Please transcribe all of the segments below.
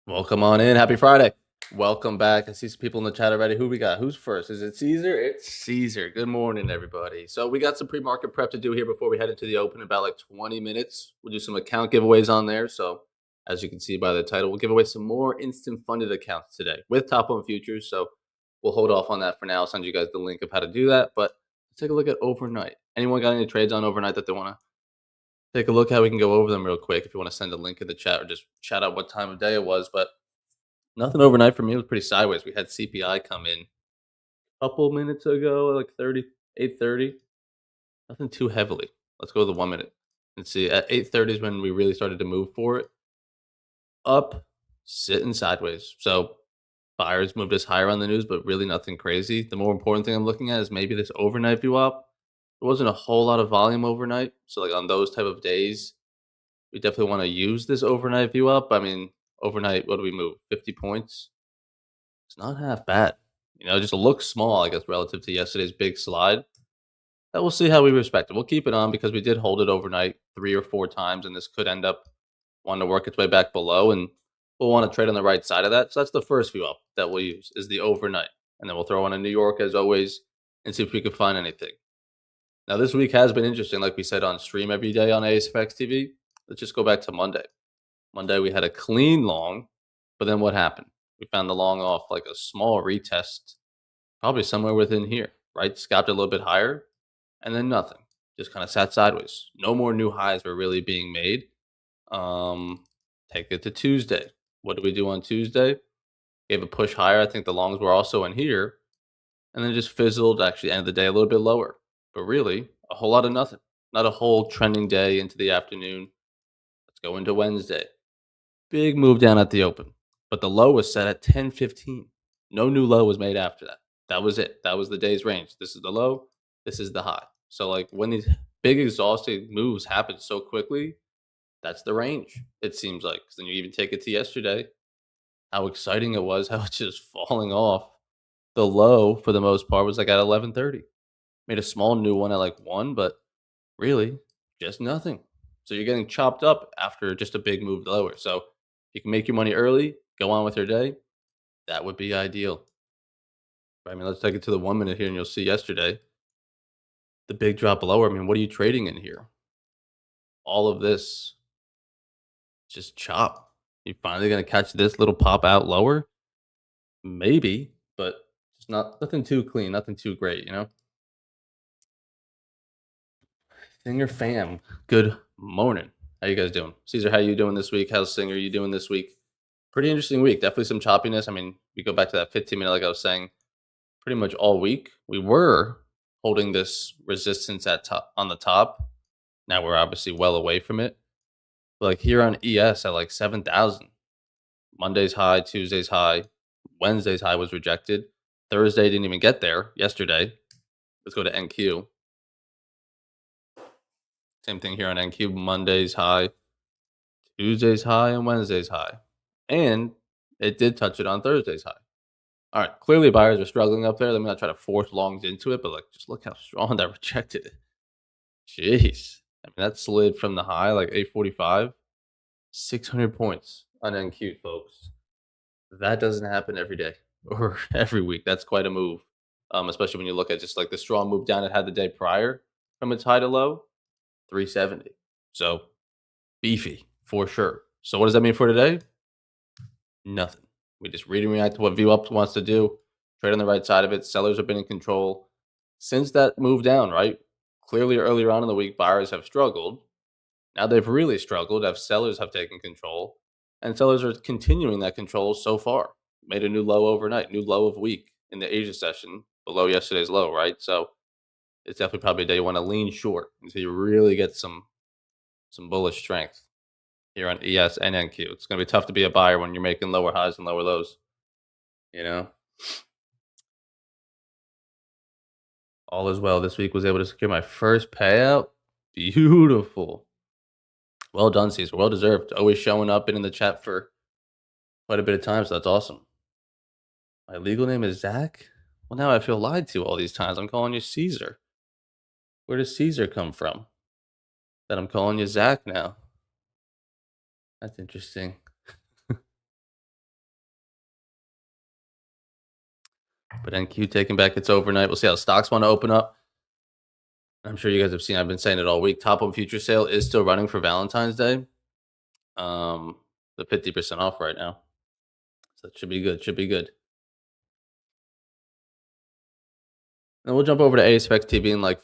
Welcome on in. Happy Friday. Welcome back. I see some people in the chat already. Who we got? Who's first? Is it Caesar? It's Caesar. Good morning, everybody. So we got some pre-market prep to do here before we head into the open in about like 20 minutes. We'll do some account giveaways on there. So as you can see by the title, we'll give away some more instant funded accounts today with Top Home Futures. So we'll hold off on that for now. I'll send you guys the link of how to do that. But let's take a look at overnight. Anyone got any trades on overnight that they want to take a look at? We can go over them real quick if you want to send a link in the chat or just shout out what time of day it was. But nothing overnight for me. It was pretty sideways. We had CPI come in a couple minutes ago, like 8:30. Nothing too heavily. Let's go to the 1 minute and see. At 8:30 is when we really started to move for it. Up, sitting sideways. So buyers moved us higher on the news, but really nothing crazy. The more important thing I'm looking at is maybe this overnight view up. There wasn't a whole lot of volume overnight. So like on those type of days, we definitely want to use this overnight view up. I mean, overnight, what do we move? 50 points? It's not half bad. Just looks small, I guess, relative to yesterday's big slide. We'll see how we respect it. We'll keep it on because we did hold it overnight 3 or 4 times, and this could end up wanting to work its way back below, and we'll want to trade on the right side of that. So that's the first view up that we'll use is the overnight, and then we'll throw on a New York as always and see if we can find anything. Now this week has been interesting, like we said on stream every day on ASFX TV. Let's just go back to Monday. Monday we had a clean long, but then what happened? We found the long off like a small retest, probably somewhere within here, right? Scalped a little bit higher, and then nothing. Just kind of sat sideways. No more new highs were really being made. Take it to Tuesday. What did we do on Tuesday? Gave a push higher. I think the longs were also in here, and then just fizzled. Actually, ended the day a little bit lower, but really a whole lot of nothing. Not a whole trending day into the afternoon. Let's go into Wednesday. Big move down at the open, but the low was set at 10.15. No new low was made after that. That was it. That was the day's range. This is the low. This is the high. So like when these big exhausting moves happen so quickly, that's the range. It seems like. 'Cause then you even take it to yesterday, how exciting it was, how it's just falling off. The low for the most part was like at 11:30. Made a small new one at like 1, but really just nothing. So you're getting chopped up after just a big move lower. So you can make your money early, go on with your day. That would be ideal. I mean, let's take it to the 1 minute here, and you'll see yesterday the big drop lower. I mean, what are you trading in here? All of this just chop. You finally gonna catch this little pop out lower? Maybe, but it's nothing too clean, nothing too great. Singer fam, good morning. How you guys doing? Caesar, how you doing this week? How's Singer you doing this week? Pretty interesting week. Definitely some choppiness. I mean, we go back to that 15 minute, like I was saying, pretty much all week. We were holding this resistance at top on the top. Now we're obviously well away from it. But like here on ES at like 7,000. Monday's high, Tuesday's high, Wednesday's high was rejected. Thursday didn't even get there yesterday. Let's go to NQ. Same thing here on NQ. Monday's high, Tuesday's high, and Wednesday's high. And it did touch it on Thursday's high. All right, clearly buyers are struggling up there. Let me not try to force longs into it, but like just look how strong that rejected it. Jeez. I mean, that slid from the high, like 845, 600 points on NQ, folks. That doesn't happen every day or every week. That's quite a move, especially when you look at just like the strong move down it had the day prior from its high to low, 370. So beefy for sure. So what does that mean for today? Nothing. We just read and react to what VWAP wants to do. Trade on the right side of it. Sellers have been in control since that move down, right? Clearly, earlier on in the week, buyers have struggled. Now they've really struggled as sellers have taken control, and sellers are continuing that control so far. Made a new low overnight, new low of week in the Asia session, below yesterday's low, right? So it's definitely probably a day you want to lean short until you really get some bullish strength here on ES and NQ. It's going to be tough to be a buyer when you're making lower highs and lower lows. You know, all is well. This week was able to secure my first payout. Beautiful. Well done, Caesar. Well deserved. Always showing up and in the chat for quite a bit of time, so that's awesome. My legal name is Zach. Well, now I feel lied to all these times. I'm calling you Caesar. Where does Caesar come from? That I'm calling you Zach now. That's interesting. But NQ taking back its overnight. We'll see how stocks want to open up. I'm sure you guys have seen. I've been saying it all week. Top on future sale is still running for Valentine's Day. Um, the 50% off right now. So it should be good. Should be good. And we'll jump over to ASFX TV in like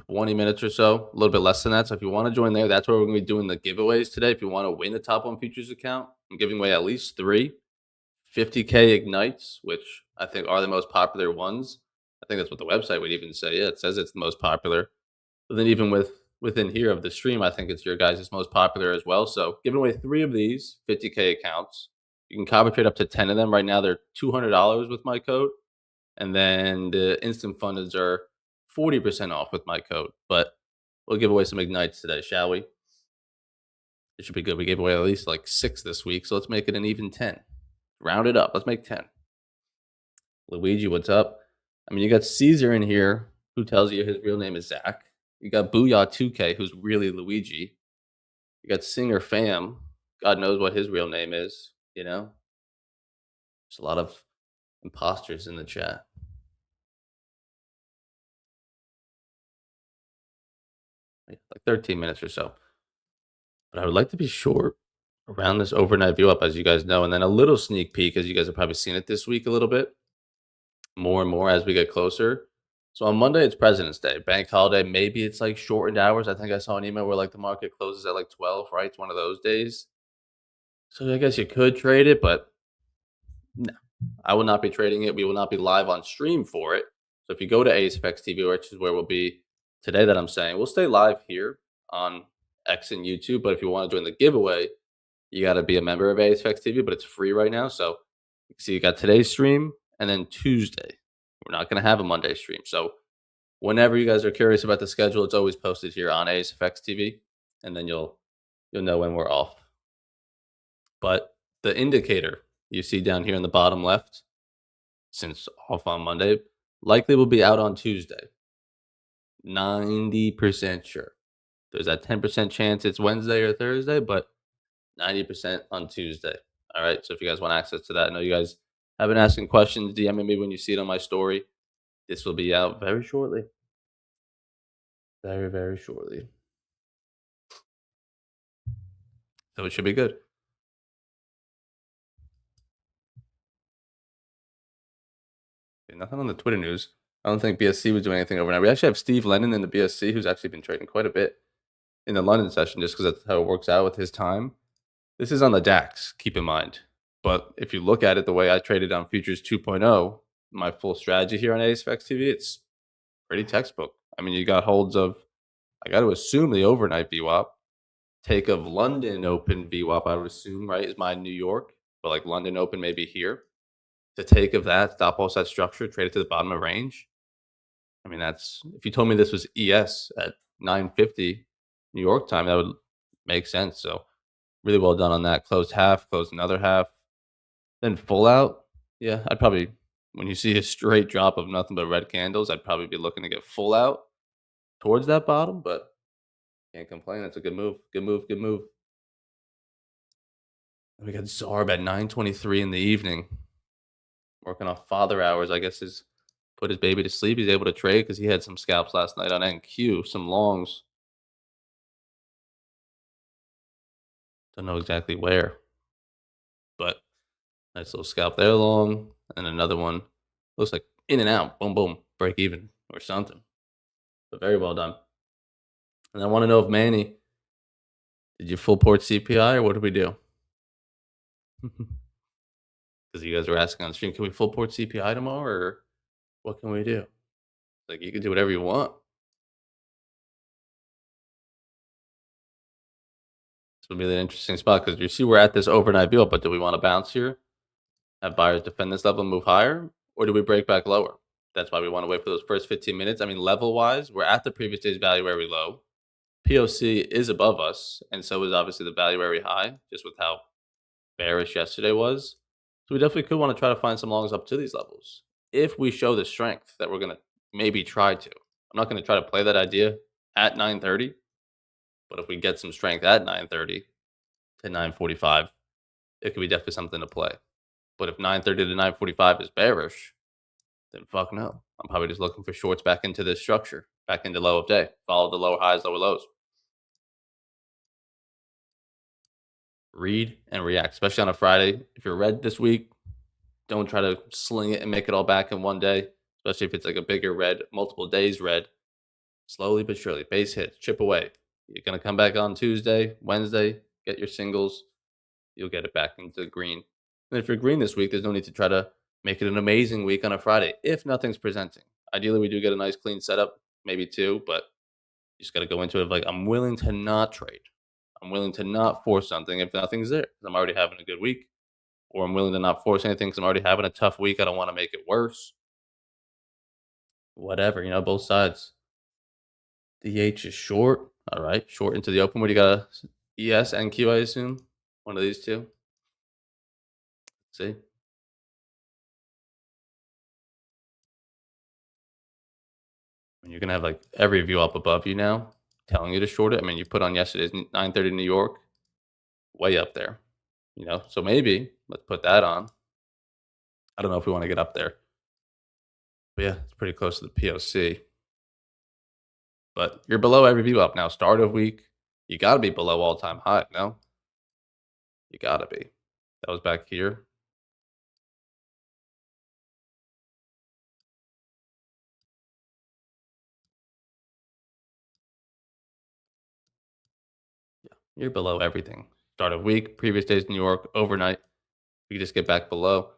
20 minutes or so, a little bit less than that. So if you want to join there, that's where we're going to be doing the giveaways today. If you want to win the Top on Futures account, I'm giving away at least 50K ignites, which I think are the most popular ones. I think that's what the website would even say. Yeah, it says it's the most popular. But then even within here of the stream, I think it's your guys' most popular as well. So giving away 3 of these 50K accounts. You can copy trade up to 10 of them. Right now they're $200 with my code. And then the instant fundeds are 40% off with my code. But we'll give away some ignites today, shall we? It should be good. We gave away at least like 6 this week, so let's make it an even 10. Round it up. Let's make 10. Luigi, what's up? I mean, you got Caesar in here, who tells you his real name is Zach. You got Booyah2K, who's really Luigi. You got Singer Fam. God knows what his real name is, you know? There's a lot of imposters in the chat. Like 13 minutes or so. But I would like to be short around this overnight view up, as you guys know, and then a little sneak peek, as you guys have probably seen it this week a little bit, more and more as we get closer. So on Monday, it's President's Day, bank holiday. Maybe it's like shortened hours. I think I saw an email where like the market closes at like 12, right? It's one of those days. So I guess you could trade it, but no, I will not be trading it. We will not be live on stream for it. So if you go to ASFX TV, which is where we'll be today that I'm saying, we'll stay live here on X and YouTube. But if you want to join the giveaway, you got to be a member of ASFX TV, but it's free right now. So you can see you got today's stream and then Tuesday. We're not going to have a Monday stream. So whenever you guys are curious about the schedule, it's always posted here on ASFX TV, and then you'll know when we're off. But the indicator you see down here in the bottom left, since off on Monday, likely will be out on Tuesday. 90% sure. There's that 10% chance it's Wednesday or Thursday, but 90% on Tuesday. All right. So if you guys want access to that, I know you guys have been asking questions, DMing me when you see it on my story. This will be out very shortly. Very, very shortly. So it should be good. Nothing on the Twitter news. I don't think BSC was doing anything overnight. We actually have Steve Lennon in the BSC, who's actually been trading quite a bit in the London session, just because that's how it works out with his time. This is on the DAX, keep in mind. But if you look at it the way I traded on Futures 2.0, my full strategy here on ASFX TV, it's pretty textbook. I mean, you got holds of, I got to assume the overnight VWAP, take of London Open VWAP, I would assume, right, is my New York, but like London Open maybe here. To take of that, stop loss that structure, trade it to the bottom of range. I mean, that's, if you told me this was ES at 9:50 New York time, that would make sense. So really well done on that. Closed half, closed another half, then full out. Yeah, I'd probably, when you see a straight drop of nothing but red candles, I'd probably be looking to get full out towards that bottom, but can't complain. That's a good move. Good move. Good move. And we got Zarb at 9:23 in the evening, working off father hours. I guess is put his baby to sleep. He's able to trade because he had some scalps last night on NQ, some longs. Don't know exactly where, but nice little scalp there long, and another one looks like in and out, boom, boom, break even or something. But very well done. And I want to know if Manny, did you full port CPI or what did we do? Because you guys were asking on stream, can we full port CPI tomorrow or what can we do? Like you can do whatever you want. This would be an interesting spot because you see we're at this overnight view up, but do we want to bounce here? Have buyers defend this level and move higher? Or do we break back lower? That's why we want to wait for those first 15 minutes. I mean, level-wise, we're at the previous day's Valuary low. POC is above us, and so is obviously the Valuary high, just with how bearish yesterday was. So we definitely could want to try to find some longs up to these levels. If we show the strength that we're going to maybe try to. I'm not going to try to play that idea at 9:30, but if we get some strength at 9:30 to 9:45, it could be definitely something to play. But if 9:30 to 9:45 is bearish, then fuck no. I'm probably just looking for shorts back into this structure, back into low of day. Follow the lower highs, lower lows. Read and react, especially on a Friday. If you're red this week, don't try to sling it and make it all back in one day, especially if it's like a bigger red, multiple days red. Slowly but surely, base hits, chip away. You're going to come back on Tuesday, Wednesday, get your singles. You'll get it back into green. And if you're green this week, there's no need to try to make it an amazing week on a Friday if nothing's presenting. Ideally, we do get a nice clean setup, maybe two, but you just got to go into it like, I'm willing to not trade. I'm willing to not force something if nothing's there. 'Cause I'm already having a good week. Or I'm willing to not force anything because I'm already having a tough week. I don't want to make it worse. Whatever, both sides. DH is short. All right, short into the open. What do you got? ES and Q, I assume? One of these two. See? You're gonna have like every view up above you now, telling you to short it. I mean, you put on yesterday's 9:30 New York, way up there. So maybe let's put that on. I don't know if we want to get up there, but yeah, it's pretty close to the POC. But you're below every view up now. Start of week, you got to be below all time high. No, you got to be. That was back here. Yeah, you're below everything. Start of week, previous days New York, overnight. We just get back below.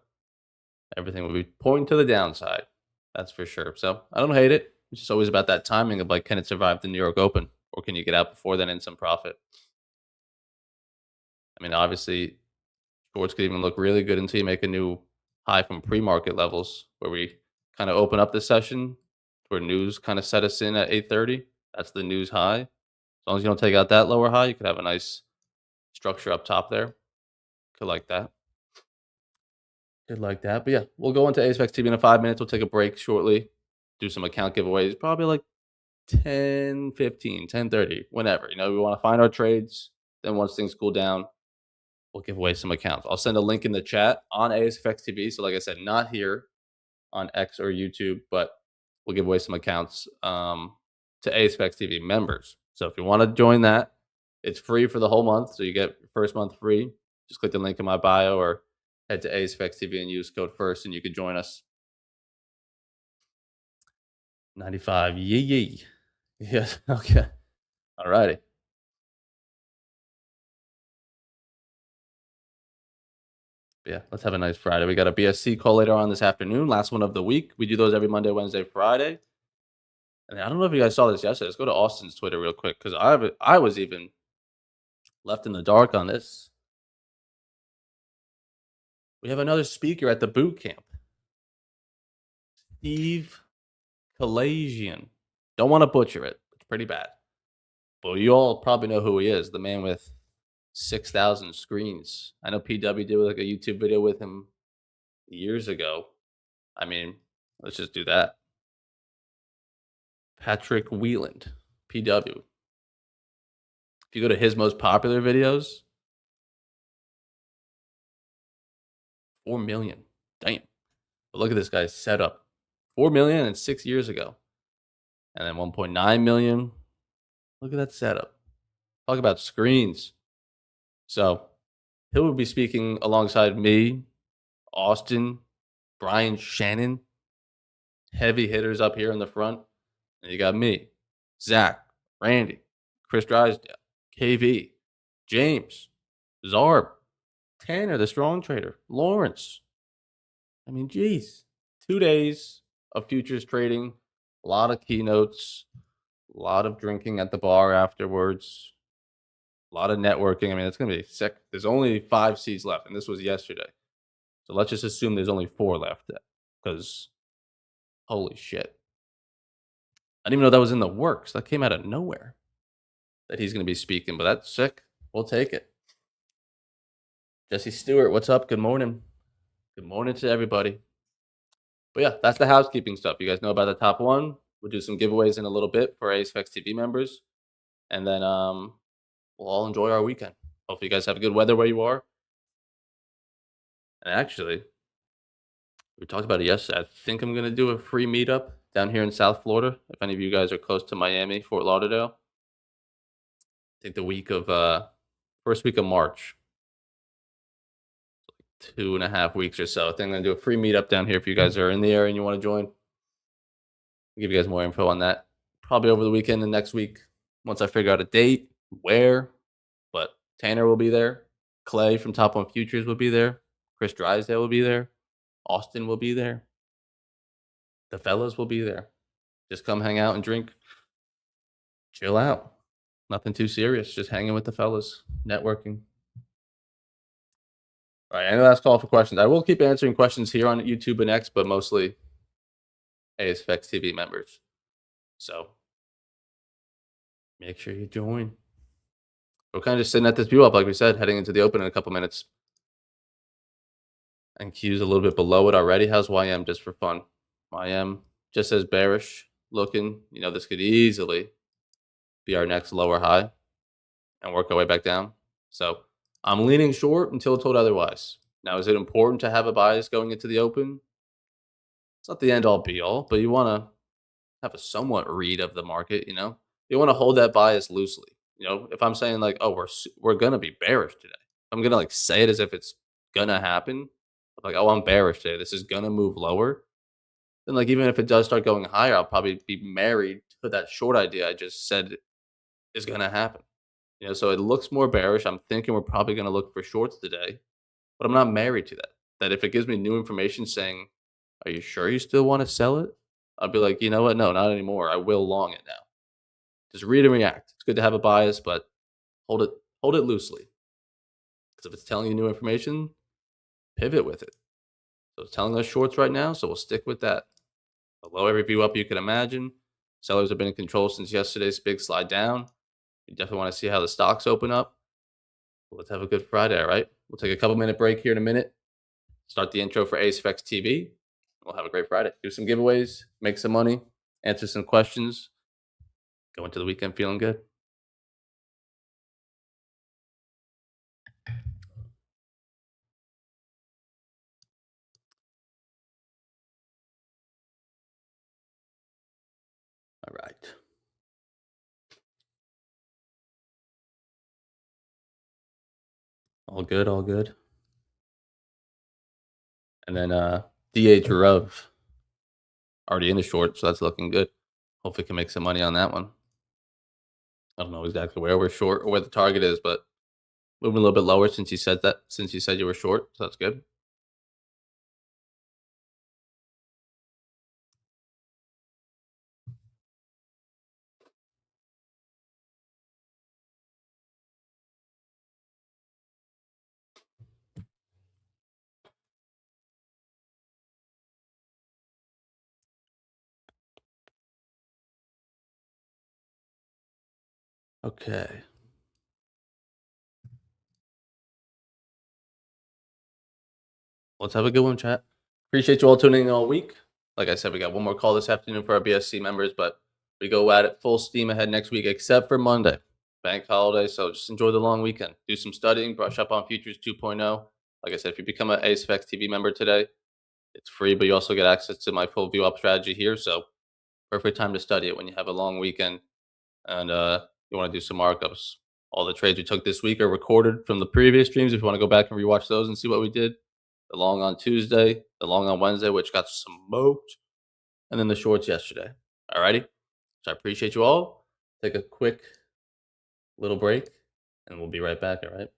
Everything will be pointing to the downside. That's for sure. So I don't hate it. It's just always about that timing of like, can it survive the New York Open, or can you get out before then in some profit? I mean, obviously, shorts could even look really good until you make a new high from pre-market levels, where we kind of open up the session, where news kind of set us in at 8:30. That's the news high. As long as you don't take out that lower high, you could have a nice structure up top there. Could like that. Could like that. But yeah, we'll go into ASFX TV in 5 minutes. We'll take a break shortly, do some account giveaways, probably like 10, 15, 10:30, whenever. We want to find our trades. Then once things cool down, we'll give away some accounts. I'll send a link in the chat on ASFX TV. So like I said, not here on X or YouTube, but we'll give away some accounts to ASFX TV members. So if you want to join that, it's free for the whole month. So you get your first month free. Just click the link in my bio or head to ASFX TV and use code FIRST and you can join us. 95, yee. Yes, okay. All righty. Yeah, let's have a nice Friday. We got a BSC call later on this afternoon, last one of the week. We do those every Monday, Wednesday, Friday. And I don't know if you guys saw this yesterday. Let's go to Austin's Twitter real quick because I was even left in the dark on this. We have another speaker at the boot camp, Steve Kalajian. Don't want to butcher it. It's pretty bad. But you all probably know who he is, the man with 6,000 screens. I know PW did like a YouTube video with him years ago. I mean, let's just do that. Patrick Wieland, PW. If you go to his most popular videos, 4 million. Damn. But look at this guy's setup. 4 million and 6 years ago. And then 1.9 million. Look at that setup. Talk about screens. So he will be speaking alongside me, Austin, Brian Shannon, heavy hitters up here in the front. And you got me, Zach, Randy, Chris Drysdale, KV, James, Zarb, Tanner, the strong trader, Lawrence. I mean, geez, 2 days of futures trading, a lot of keynotes, a lot of drinking at the bar afterwards, a lot of networking. I mean, it's going to be sick. There's only 5 seats left, and this was yesterday. So let's just assume there's only 4 left because holy shit. I didn't even know that was in the works. That came out of nowhere that he's going to be speaking, but that's sick. We'll take it. Jesse Stewart, what's up? Good morning. Good morning to everybody. But yeah, that's the housekeeping stuff. You guys know about the top one. We'll do some giveaways in a little bit for ASFX TV members. And then we'll all enjoy our weekend. Hopefully you guys have good weather where you are. And actually, We talked about it yesterday. I think I'm gonna do a free meetup down here in South Florida. If any of you guys are close to Miami, Fort Lauderdale, I think the week of first week of March, 2.5 weeks or so. I think I'm gonna do a free meetup down here if you guys are in the area and you want to join. I'll give you guys more info on that probably over the weekend and next week once I figure out a date, where. But Tanner will be there. Clay from Top One Futures will be there. Chris Drysdale will be there. Austin will be there. The fellas will be there. Just come hang out and drink. Chill out. Nothing too serious. Just hanging with the fellas, networking. All right, any last call for questions? I will keep answering questions here on YouTube and X, but mostly ASFX TV members. So make sure you join. We're kind of just sitting at this view up, like we said, heading into the open in a couple minutes. And Q's a little bit below it already. How's YM just for fun? YM just says bearish looking. You know, this could easily be our next lower high and work our way back down. So I'm leaning short until told otherwise. Now, is it important to have a bias going into the open? It's not the end all be all, but you want to have a somewhat read of the market, you know? You want to hold that bias loosely. You know, if I'm saying like, oh, we're going to be bearish today. I'm going to like say it as if it's going to happen. Like, oh, I'm bearish today. This is going to move lower. Then like, even if it does start going higher, I'll probably be married to that short idea I just said is going to happen. You know, so it looks more bearish. I'm thinking we're probably going to look for shorts today, but I'm not married to that. That if it gives me new information saying, are you sure you still want to sell it? I'll be like, you know what? No, not anymore. I will long it now. Just read and react. It's good to have a bias, but hold it loosely. Because if it's telling you new information, pivot with it. So it's telling us shorts right now, so we'll stick with that. Below every view up you can imagine. Sellers have been in control since yesterday's big slide down. You definitely want to see how the stocks open up. Well, let's have a good Friday, all right? We'll take a couple-minute break here in a minute. Start the intro for ASFX TV. We'll have a great Friday. Do some giveaways, make some money, answer some questions. Go into the weekend feeling good. All right. All good, all good. And then DH Rove already in the short, so that's looking good. Hopefully can make some money on that one. I don't know exactly where we're short or where the target is, but moving a little bit lower since you said that, since you said you were short, so that's good. Okay. Let's have a good one, chat. Appreciate you all tuning in all week. Like I said, we got one more call this afternoon for our BSC members, but we go at it full steam ahead next week, except for Monday, bank holiday. So just enjoy the long weekend. Do some studying, brush up on Futures 2.0. Like I said, if you become an ASFX TV member today, it's free, but you also get access to my full view up strategy here. So perfect time to study it when you have a long weekend and you want to do some markups. All the trades we took this week are recorded from the previous streams. If you want to go back and rewatch those and see what we did. The long on Tuesday, the long on Wednesday, which got smoked, and then the shorts yesterday. Alrighty. So I appreciate you all. Take a quick little break, and we'll be right back. All right.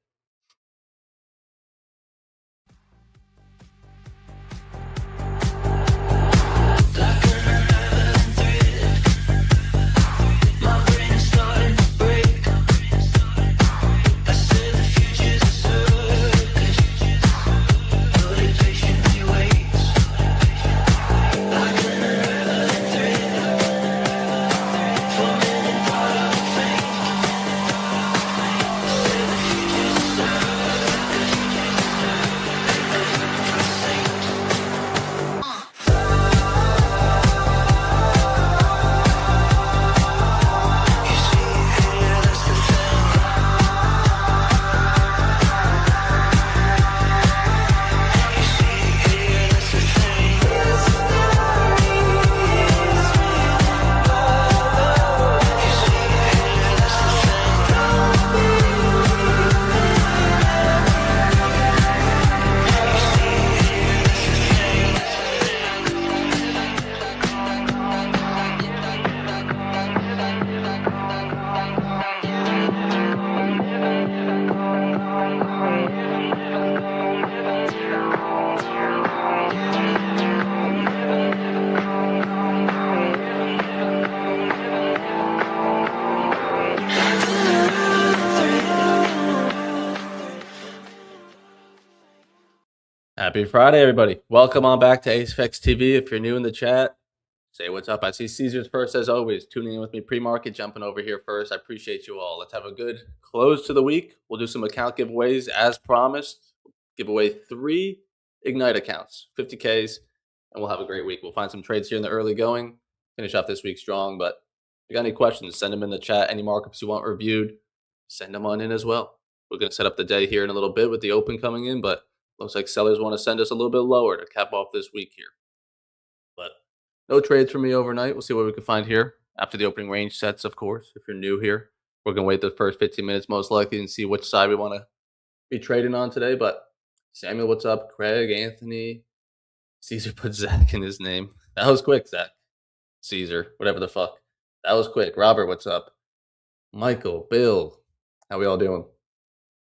Happy Friday, everybody. Welcome on back to AceFX TV. If you're new in the chat, say what's up. I see Caesars first, as always, tuning in with me pre-market, jumping over here first. I appreciate you all. Let's have a good close to the week. We'll do some account giveaways as promised. Give away 3 Ignite accounts, 50Ks, and we'll have a great week. We'll find some trades here in the early going, finish off this week strong. But if you got any questions, send them in the chat. Any markups you want reviewed, send them on in as well. We're going to set up the day here in a little bit with the open coming in, but looks like sellers want to send us a little bit lower to cap off this week here. But no trades for me overnight. We'll see what we can find here after the opening range sets, of course. If you're new here, we're going to wait the first 15 minutes most likely and see which side we want to be trading on today. But Samuel, what's up? Craig, Anthony, Caesar put Zach in his name. That was quick, Zach. Caesar, whatever the fuck. That was quick. Robert, what's up? Michael, Bill, how we all doing?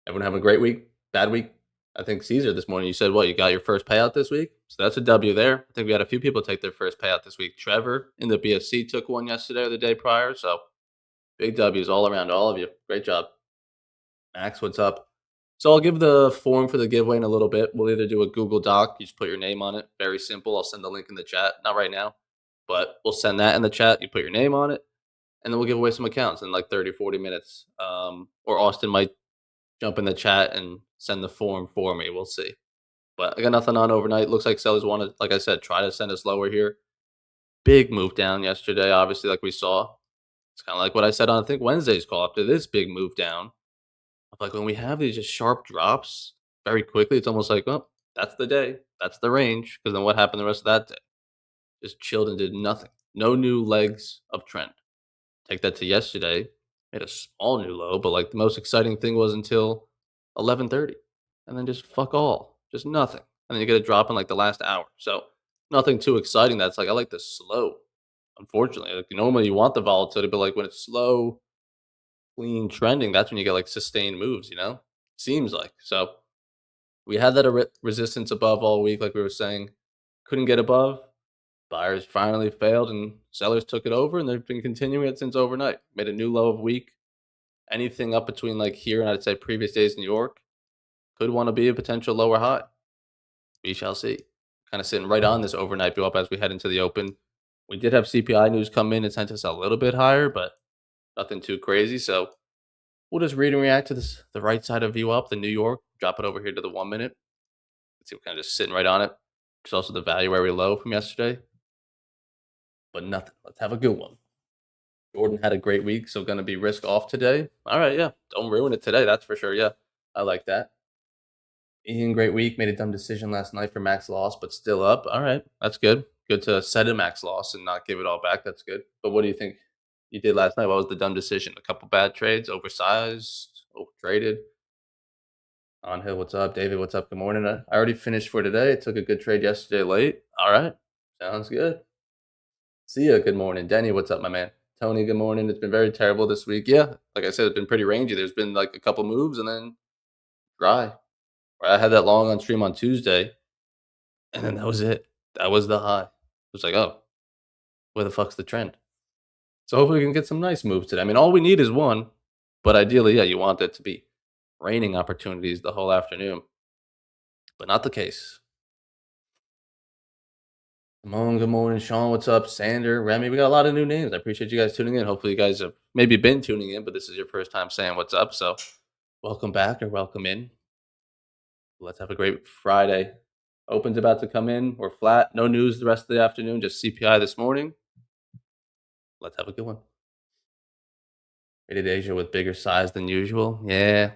Everyone having a great week? Bad week? I think Caesar this morning, you said what? You got your first payout this week? So that's a W there. I think we had a few people take their first payout this week. Trevor in the BSC took one yesterday or the day prior. So big W's all around all of you. Great job. Max, what's up? So I'll give the form for the giveaway in a little bit. We'll either do a Google Doc. You just put your name on it. Very simple. I'll send the link in the chat. Not right now, but we'll send that in the chat. You put your name on it. And then we'll give away some accounts in like 30, 40 minutes. Or Austin might jump in the chat and send the form for me. We'll see. But I got nothing on overnight. Looks like sellers want to, like I said, try to send us lower here. Big move down yesterday, obviously, like we saw. It's kind of like what I said on, I think, Wednesday's call after this big move down. Like when we have these just sharp drops very quickly, it's almost like, oh, that's the day. That's the range. Because then what happened the rest of that day? Just chilled and did nothing. No new legs of trend. Take that to yesterday. Made a small new low, but like the most exciting thing was until 11:30, and then just fuck all, just nothing, and then you get a drop in like the last hour. So nothing too exciting. That's like I like the slow. Unfortunately, like normally you want the volatility, but like when it's slow, clean trending, that's when you get like sustained moves. Seems like so. We had that resistance above all week, like we were saying, couldn't get above. Buyers finally failed and sellers took it over, and they've been continuing it since overnight. Made a new low of week. Anything up between like here and I'd say previous days in New York could want to be a potential lower high. We shall see. Kind of sitting right on this overnight build up as we head into the open. We did have CPI news come in and sent us a little bit higher, but nothing too crazy. So we'll just read and react to this, the right side of view up, the New York, drop it over here to the 1 minute. Let's see, we're kind of just sitting right on it. It's also the value area low from yesterday. But nothing. Let's have a good one. Jordan had a great week, so going to be risk off today. All right, yeah. Don't ruin it today, that's for sure. Yeah, I like that. Ian, great week. Made a dumb decision last night for max loss, but still up. All right, that's good. Good to set a max loss and not give it all back. That's good. But what do you think you did last night? What was the dumb decision? A couple bad trades, oversized, overtraded. On Hill, what's up? David, what's up? Good morning. I already finished for today. Took a good trade yesterday late. All right, sounds good. See ya. Good morning. Denny, what's up, my man? Tony, good morning. It's been very terrible this week. Yeah, like I said, it's been pretty rangy. There's been like a couple moves and then dry. I had that long on stream on Tuesday, and then that was it. That was the high. It was like, oh, where the fuck's the trend? So hopefully we can get some nice moves today. I mean, all we need is one, but ideally, yeah, you want it to be raining opportunities the whole afternoon, but not the case. Simone, good morning. Sean, what's up? Sander, Remy, we got a lot of new names. I appreciate you guys tuning in. Hopefully you guys have maybe been tuning in, but this is your first time saying what's up. So welcome back or welcome in. Let's have a great Friday. Open's about to come in. We're flat. No news the rest of the afternoon. Just CPI this morning. Let's have a good one. Rated Asia with bigger size than usual. Yeah.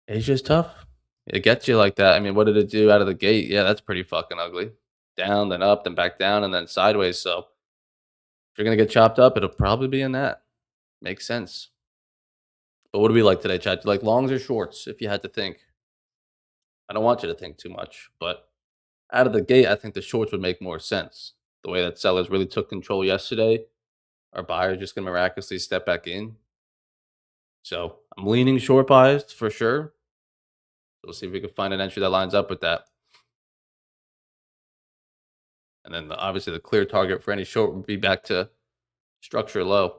Asia's tough. It gets you like that. I mean, what did it do out of the gate? Yeah, that's pretty fucking ugly. Down, then up, then back down, and then sideways. So if you're going to get chopped up, it'll probably be in that. Makes sense. But what do we like today, Chad? Do you like longs or shorts, if you had to think? I don't want you to think too much, but out of the gate, I think the shorts would make more sense. The way that sellers really took control yesterday, our buyers just going to miraculously step back in. So I'm leaning short biased for sure. We'll see if we can find an entry that lines up with that. And then obviously the clear target for any short would be back to structure low.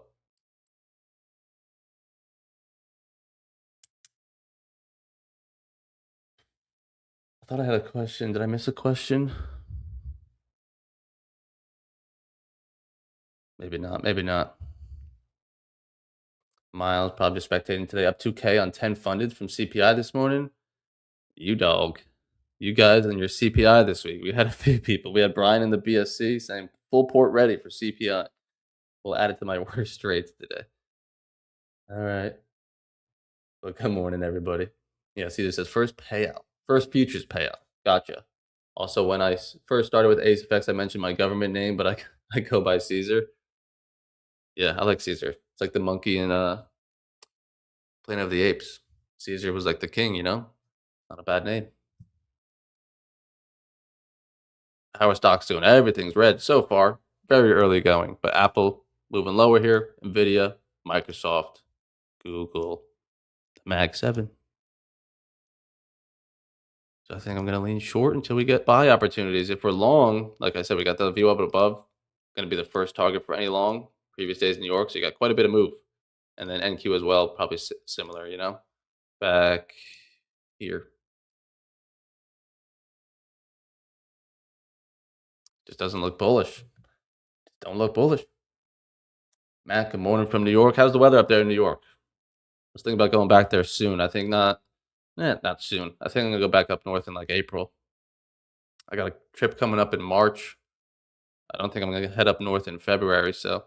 I thought I had a question. Did I miss a question? Maybe not. Maybe not. Miles probably just spectating today. Up 2K on 10 funded from CPI this morning. You dog. You guys and your CPI this week. We had a few people. We had Brian in the BSC saying full port ready for CPI. We'll add it to my worst trades today. All right. Well, good morning, everybody. Yeah, see, this says first payout, first futures payout. Gotcha. Also, when I first started with Ace Effects, I mentioned my government name, but I I go by Caesar. Yeah, I like Caesar. It's like the monkey in Planet of the Apes. Caesar was like the king, you know? Not a bad name. How are stocks doing? Everything's red so far. Very early going, but Apple moving lower here. Nvidia, Microsoft, Google, the Mag 7. So I think I'm going to lean short until we get buy opportunities. If we're long, like I said, we got the view up and above. Going to be the first target for any long. Previous days in New York, so you got quite a bit of move. And then NQ as well, probably similar, you know? Back here. Just doesn't look bullish. Don't look bullish. Matt, good morning from New York. How's the weather up there in New York? I was thinking about going back there soon. I think not. Not soon. I think I'm gonna go back up north in like April. I got a trip coming up in March. I don't think I'm gonna head up north in February, so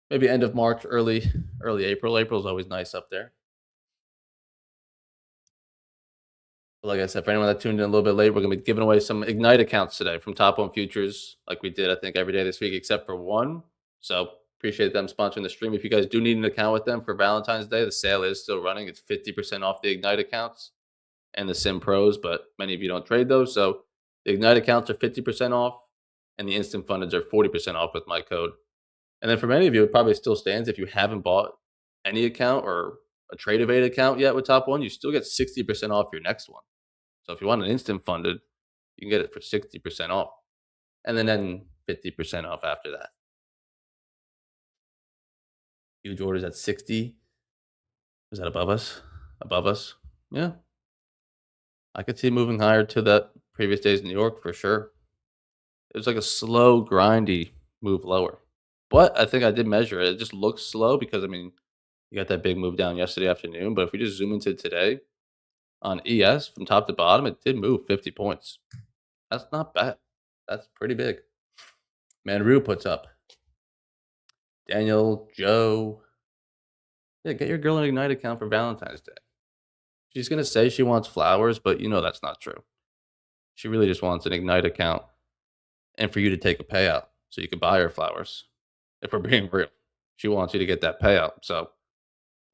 maybe end of March, early April. April's always nice up there. But like I said, for anyone that tuned in a little bit late, we're gonna be giving away some Ignite accounts today from Top One Futures, like we did I think every day this week except for one. So appreciate them sponsoring the stream. If you guys do need an account with them for Valentine's Day, the sale is still running. It's 50% off the Ignite accounts and the Sim Pros, but many of you don't trade those. So the Ignite accounts are 50% off, and the instant fundeds are 40% off with my code. And then for many of you, it probably still stands if you haven't bought any account or a Trade Evade account yet with Top One, you still get 60% off your next one. So if you want an instant funded, you can get it for 60% off, and then 50% off after that. Huge orders at 60. Is that above us? Above us? Yeah. I could see moving higher to that previous days in New York for sure. It was like a slow, grindy move lower. But I think I did measure it. It just looks slow because I mean, you got that big move down yesterday afternoon. But if we just zoom into today on ES from top to bottom, it did move 50 points. That's not bad. That's pretty big. Manru puts up. Daniel, Joe. Yeah, get your girl an Ignite account for Valentine's Day. She's gonna say she wants flowers, but you know that's not true. She really just wants an Ignite account and for you to take a payout so you can buy her flowers. If we're being real, she wants you to get that payout. So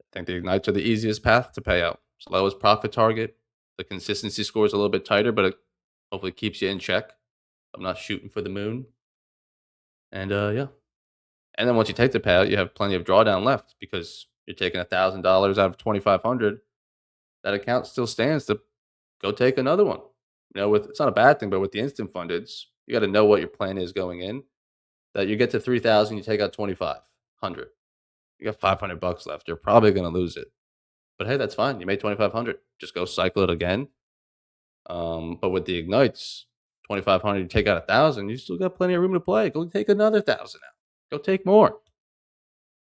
I think the Ignites are the easiest path to payout. Slowest profit target. The consistency score is a little bit tighter, but it hopefully keeps you in check. I'm not shooting for the moon. And yeah. And then once you take the payout, you have plenty of drawdown left because you're taking $1,000 out of 2,500. That account still stands to go take another one. You know, with it's not a bad thing, but with the instant fundeds, you got to know what your plan is going in. That you get to 3,000, you take out 2,500. You got $500 left. You're probably going to lose it, but hey, that's fine. You made 2,500. Just go cycle it again. But with the ignites, 2,500, you take out 1,000. You still got plenty of room to play. Go take another 1,000 out. Go take more.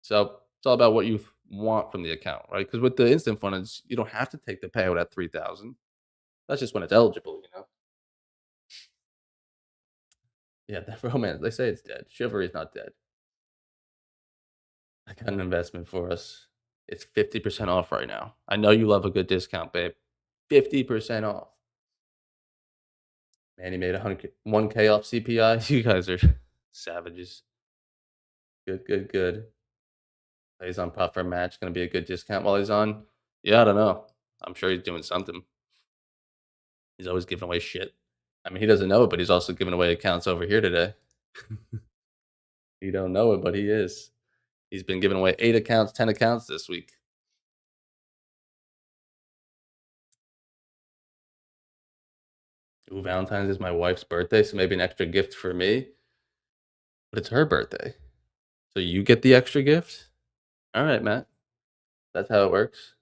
So it's all about what you want from the account, right? Because with the instant fundeds, you don't have to take the payout at 3,000. That's just when it's eligible, you know. Yeah, that romance. They say it's dead. Chivalry is not dead. I got an investment for us. It's 50% off right now. I know you love a good discount, babe. 50% off. Man, he made 1K off CPI. You guys are savages. Good, good, good. Plays on prop for a match. Going to be a good discount while he's on. Yeah, I don't know. I'm sure he's doing something. He's always giving away shit. I mean, he doesn't know it, but he's also giving away accounts over here today. You don't know it, but he is. He's been giving away 8 accounts, 10 accounts this week. Ooh, Valentine's is my wife's birthday, so maybe an extra gift for me. But it's her birthday. So you get the extra gift? All right, Matt. That's how it works.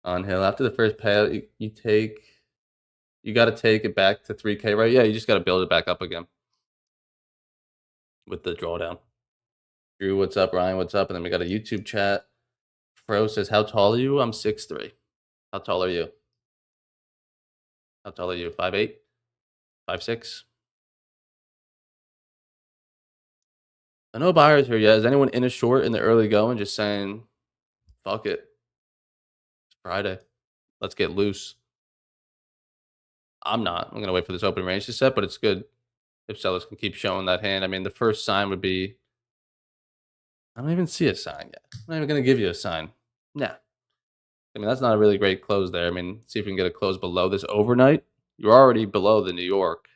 On hill. After the first payout, you take You got to take it back to 3K, right? Yeah, you just got to build it back up again with the drawdown. Drew, what's up? Ryan, what's up? And then we got a YouTube chat. Fro says, "How tall are you?" I'm 6'3". How tall are you? How tall are you? 5'8", 5'6". No buyers here yet. Is anyone in a short in the early going, just saying, "Fuck it, it's Friday, let's get loose"? I'm not. I'm gonna wait for this open range to set, but it's good if sellers can keep showing that hand. I mean, the first sign would be I don't even see a sign yet. I'm not even gonna give you a sign. Nah. I mean, that's not a really great close there. I mean, see if we can get a close below this overnight. You're already below the New York,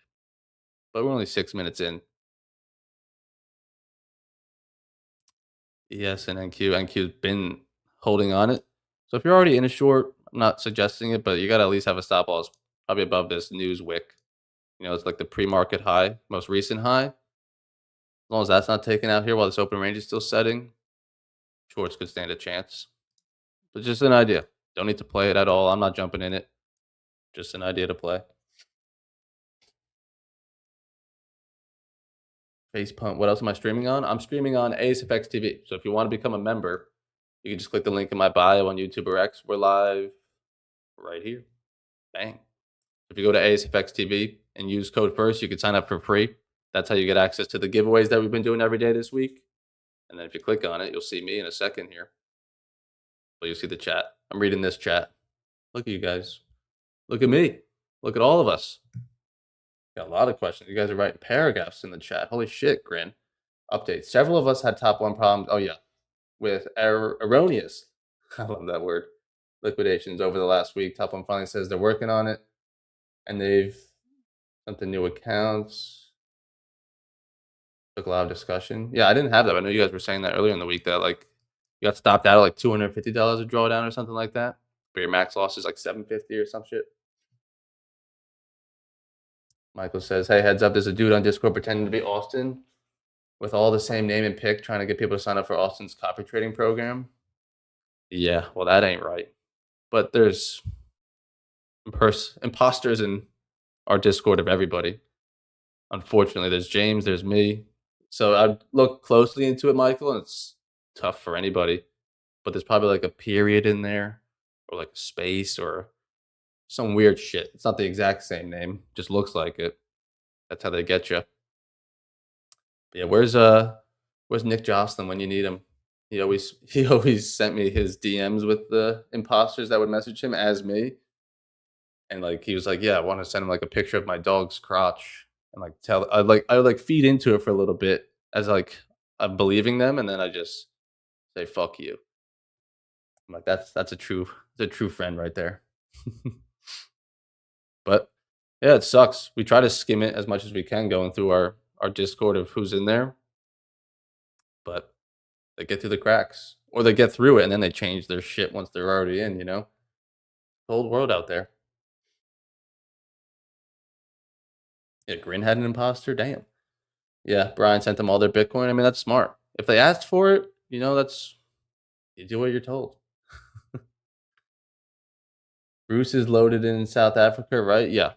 but we're only 6 minutes in. ES and NQ. NQ's been holding on it. So if you're already in a short, I'm not suggesting it, but you got to at least have a stop loss probably above this news wick. You know, it's like the pre-market high, most recent high. As long as that's not taken out here while this open range is still setting, shorts could stand a chance. But just an idea. Don't need to play it at all. I'm not jumping in it. Just an idea to play. Face punt. What else am I streaming on? I'm streaming on ASFX TV. So if you want to become a member, you can just click the link in my bio on YouTube or X. We're live right here. Bang. If you go to ASFX TV and use code FIRST, you can sign up for free. That's how you get access to the giveaways that we've been doing every day this week. And then if you click on it, you'll see me in a second here. But you'll see the chat. I'm reading this chat. Look at you guys. Look at me. Look at all of us. Got a lot of questions. You guys are writing paragraphs in the chat. Holy shit, Grin. Update. Several of us had top one problems. Oh, yeah. With erroneous, I love that word, liquidations over the last week. Top one finally says they're working on it. And they've sent the new accounts. Took a lot of discussion. Yeah, I didn't have that. I know you guys were saying that earlier in the week that like you got stopped out at like $250 a drawdown or something like that. But your max loss is like $750 or some shit. Michael says, "Hey, heads up, there's a dude on Discord pretending to be Austin with all the same name and pick, trying to get people to sign up for Austin's copy trading program." Yeah, well, that ain't right. But there's imposters in our Discord of everybody. Unfortunately, there's James, there's me. So I'd look closely into it, Michael, and it's tough for anybody. But there's probably like a period in there, or like a space, or some weird shit. It's not the exact same name, just looks like it. That's how they get you. Yeah, where's Nick Jocelyn when you need him? He always sent me his DMs with the imposters that would message him as me, and like he was like, "Yeah, I want to send him like a picture of my dog's crotch," and like I would feed into it for a little bit as like I'm believing them, and then I just say "fuck you." I'm like, that's a true friend right there. But yeah, it sucks. We try to skim it as much as we can going through our Discord of who's in there, but they get through the cracks, or they get through it and then they change their shit once they're already in. The old world out there. Yeah, Grin had an imposter. Damn. Yeah, Brian sent them all their Bitcoin. I mean, that's smart. If they asked for it, that's you do what you're told. Bruce is loaded in South Africa, right? Yeah.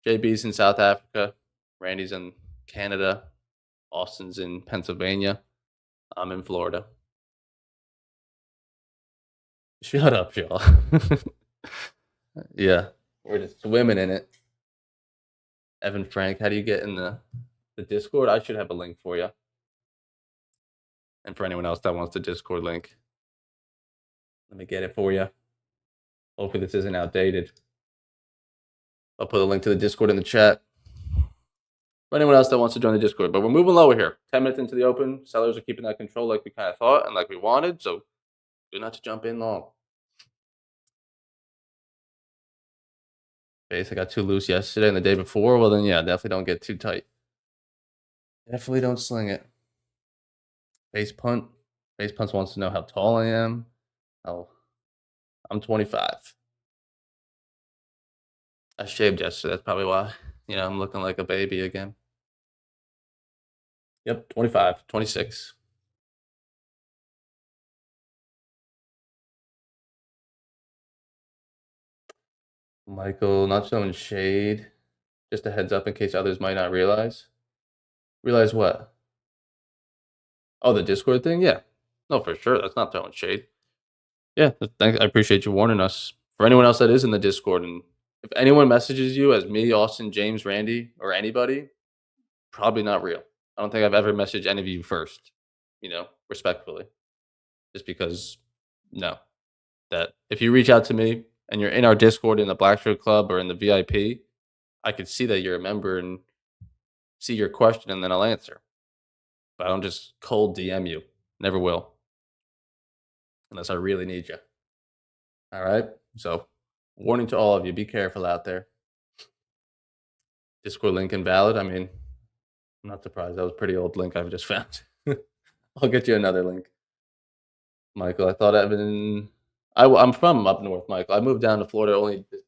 JB's in South Africa. Randy's in Canada. Austin's in Pennsylvania. I'm in Florida. Shut up, y'all. Yeah, we're just swimming in it. Evan Frank, how do you get in the Discord? I should have a link for you. And for anyone else that wants the Discord link, let me get it for you. Hopefully this isn't outdated. I'll put a link to the Discord in the chat for anyone else that wants to join the Discord. But we're moving lower here. 10 minutes into the open. Sellers are keeping that control like we kind of thought and like we wanted. So do not to jump in long. Base, I got too loose yesterday and the day before. Well, then, yeah, definitely don't get too tight. Definitely don't sling it. Base punt. Base punts wants to know how tall I am. Oh, I'm 25. I shaved yesterday. That's probably why. I'm looking like a baby again. Yep, 25, 26. Michael, not showing shade. Just a heads up in case others might not realize. Realize what? Oh, the Discord thing? Yeah. No, for sure. That's not throwing shade. Yeah, thank I appreciate you warning us. For anyone else that is in the Discord, and if anyone messages you as me, Austin, James, Randy, or anybody, probably not real. I don't think I've ever messaged any of you first, respectfully. Just because, no. That if you reach out to me and you're in our Discord in the Blackshirt Club or in the VIP, I could see that you're a member and see your question and then I'll answer. But I don't just cold DM you. Never will. Unless I really need you. All right? So, warning to all of you, be careful out there. Discord link invalid. I mean, I'm not surprised. That was a pretty old link I've just found. I'll get you another link. Michael, I thought Evan. I'm from up north, Michael. I moved down to Florida only this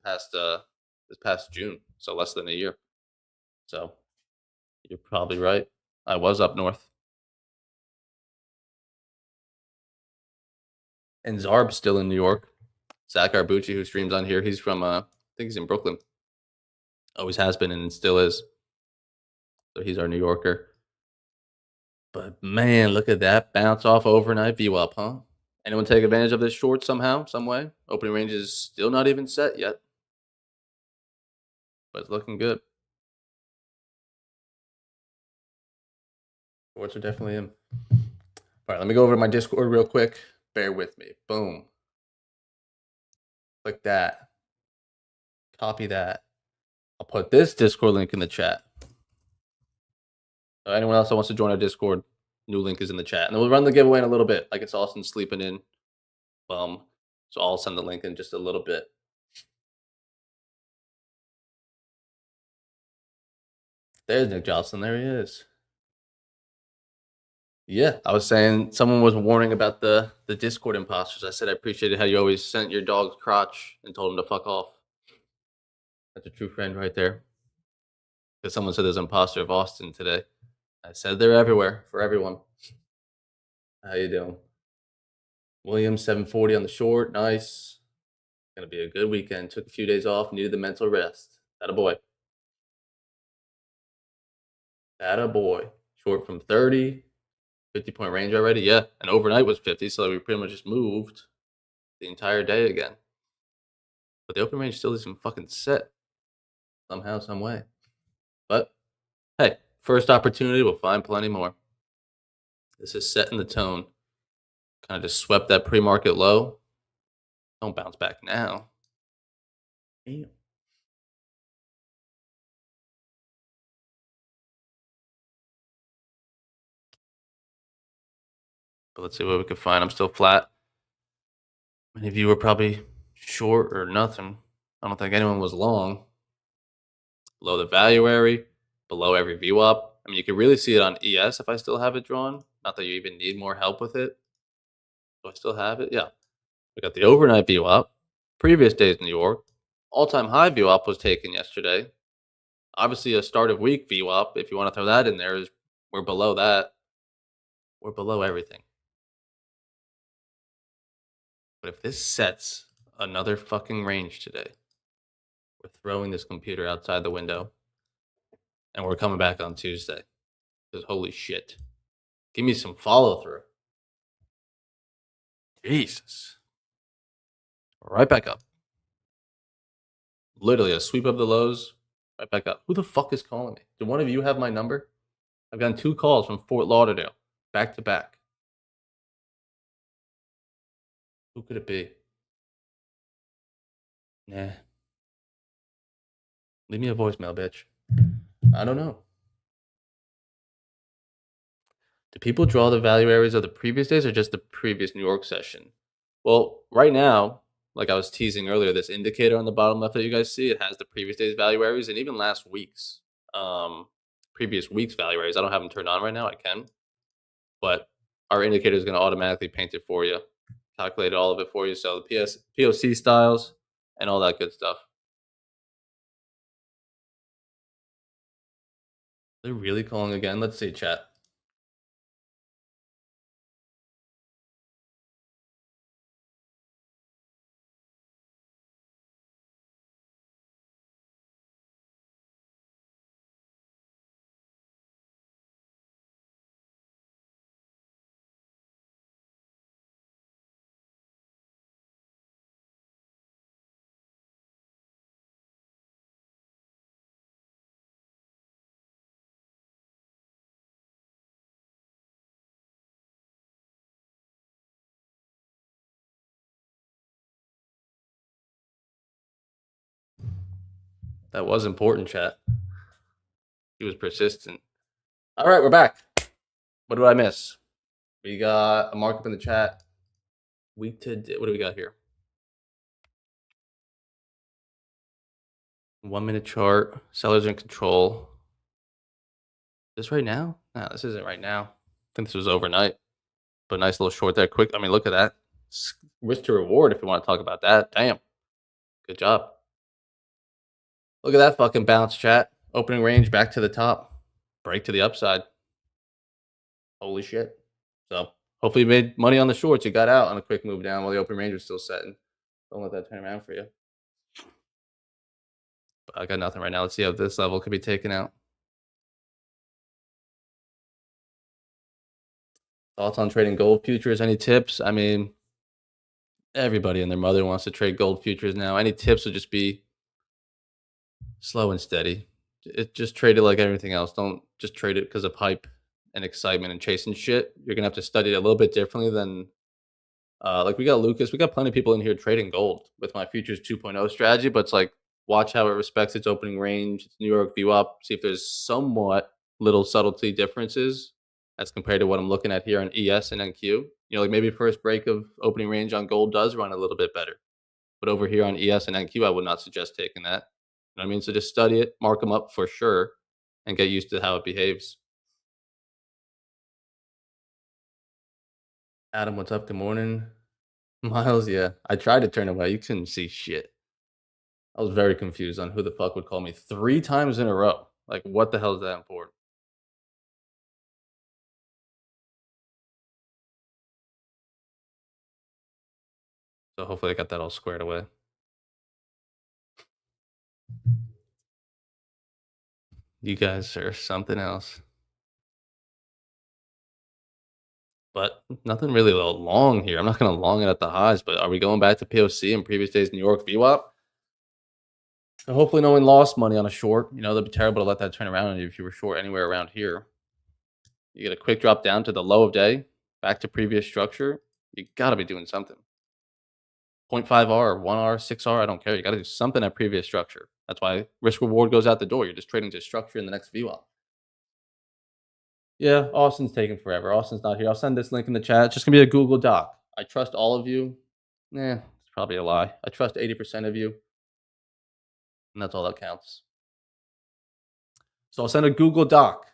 past June, so less than a year. So you're probably right. I was up north, and Zarb's still in New York. Zach Arbucci, who streams on here, he's from I think he's in Brooklyn. Always has been and still is. So he's our New Yorker. But man, look at that bounce off overnight VWAP, huh? Anyone take advantage of this short somehow, some way? Opening range is still not even set yet, but it's looking good. Shorts are definitely in. All right, let me go over to my Discord real quick. Bear with me. Boom. Click that. Copy that. I'll put this Discord link in the chat. Anyone else that wants to join our Discord, new link is in the chat. And then we'll run the giveaway in a little bit. I guess Austin's sleeping in. So I'll send the link in just a little bit. There's Nick Jocelyn. There he is. Yeah, I was saying someone was warning about the Discord imposters. I said I appreciated how you always sent your dog's crotch and told him to fuck off. That's a true friend right there. Because someone said there's an imposter of Austin today. I said they're everywhere for everyone. How you doing? Williams 740 on the short. Nice. Gonna be a good weekend. Took a few days off. Needed the mental rest. That a boy. That a boy. Short from 30. 50-point range already. Yeah, and overnight was 50, so we pretty much just moved the entire day again. But the open range still isn't fucking set somehow, some way. But hey, first opportunity, we'll find plenty more. This is setting the tone. Kind of just swept that pre-market low. Don't bounce back now. Damn. But let's see what we can find. I'm still flat. Many of you were probably short or nothing. I don't think anyone was long. Below the valuary, below every VWAP. I mean, you can really see it on ES if I still have it drawn. Not that you even need more help with it. Do I still have it? Yeah. We got the overnight VWAP. Previous days in New York. All-time high VWAP was taken yesterday. Obviously, a start of week VWAP, if you want to throw that in there, is we're below that. We're below everything. But if this sets another fucking range today, we're throwing this computer outside the window and we're coming back on Tuesday. Because holy shit. Give me some follow through. Jesus. Right back up. Literally a sweep of the lows, right back up. Who the fuck is calling me? Do one of you have my number? I've gotten 2 calls from Fort Lauderdale, back to back. Who could it be? Nah. Leave me a voicemail, bitch. I don't know. Do people draw the value areas of the previous days or just the previous New York session? Well, right now, like I was teasing earlier, this indicator on the bottom left that you guys see, it has the previous day's value areas and even last week's, previous week's value areas. I don't have them turned on right now. I can, but our indicator is going to automatically paint it for you, calculate all of it for you. So the POC styles and all that good stuff. They're really calling again. Let's see, chat. That was important, chat. He was persistent. All right, we're back. What did I miss? We got a markup in the chat. What do we got here? 1 minute chart. Sellers in control. This right now? No, this isn't right now. I think this was overnight. But nice little short there. Quick. I mean, look at that. Risk to reward if you want to talk about that. Damn. Good job. Look at that fucking bounce, chat. Opening range back to the top. Break to the upside. Holy shit. So hopefully you made money on the shorts. You got out on a quick move down while the open range was still setting. Don't let that turn around for you. But I got nothing right now. Let's see how this level could be taken out. Thoughts on trading gold futures? Any tips? I mean, everybody and their mother wants to trade gold futures now. Any tips would just be slow and steady. Just trade it like everything else. Don't just trade it because of hype and excitement and chasing shit. You're gonna have to study it a little bit differently than like we got Lucas. We got plenty of people in here trading gold with my futures 2.0 strategy, but it's like watch how it respects its opening range, its New York view up, see if there's somewhat little subtlety differences as compared to what I'm looking at here on ES and NQ. You know, like maybe first break of opening range on gold does run a little bit better. But over here on ES and NQ, I would not suggest taking that. You know what I mean? So just study it, mark them up for sure, and get used to how it behaves. Adam, what's up? Good morning. Miles, yeah. I tried to turn away. You couldn't see shit. I was very confused on who the fuck would call me 3 times in a row. Like, what the hell is that important? So hopefully I got that all squared away. You guys are something else. But nothing really long here. I'm not gonna long it at the highs, but are we going back to POC and previous days New York VWAP? So hopefully no one lost money on a short. You know, that'd be terrible to let that turn around on you if you were short anywhere around here. You get a quick drop down to the low of day, back to previous structure. You gotta be doing something. 0.5R, 1R, 6R, I don't care. You gotta do something at previous structure. That's why risk reward goes out the door. You're just trading to structure in the next VWAP. Yeah, Austin's taking forever. Austin's not here. I'll send this link in the chat. It's just gonna be a Google Doc. I trust all of you. It's probably a lie. I trust 80% of you, and that's all that counts. So I'll send a Google Doc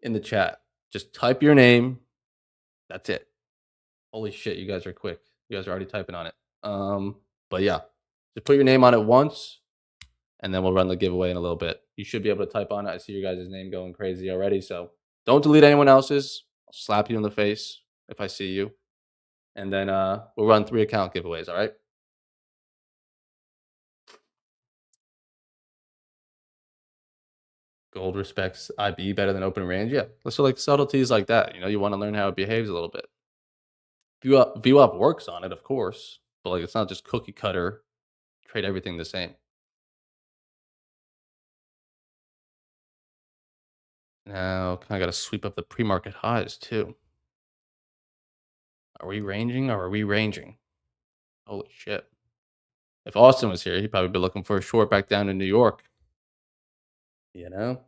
in the chat. Just type your name. That's it. Holy shit, you guys are quick. You guys are already typing on it. But yeah, just put your name on it once, and then we'll run the giveaway in a little bit. You should be able to type on it. I see your guys' name going crazy already, so don't delete anyone else's. I'll slap you in the face if I see you. And then we'll run 3 account giveaways, all right? Gold respects IB better than open range. Yeah, so like subtleties like that. You know, you want to learn how it behaves a little bit. View up works on it, of course, but like it's not just cookie cutter. Trade everything the same. Now, I got to sweep up the pre-market highs too. Are we ranging or are we ranging? Holy shit! If Austin was here, he'd probably be looking for a short back down to New York. You know,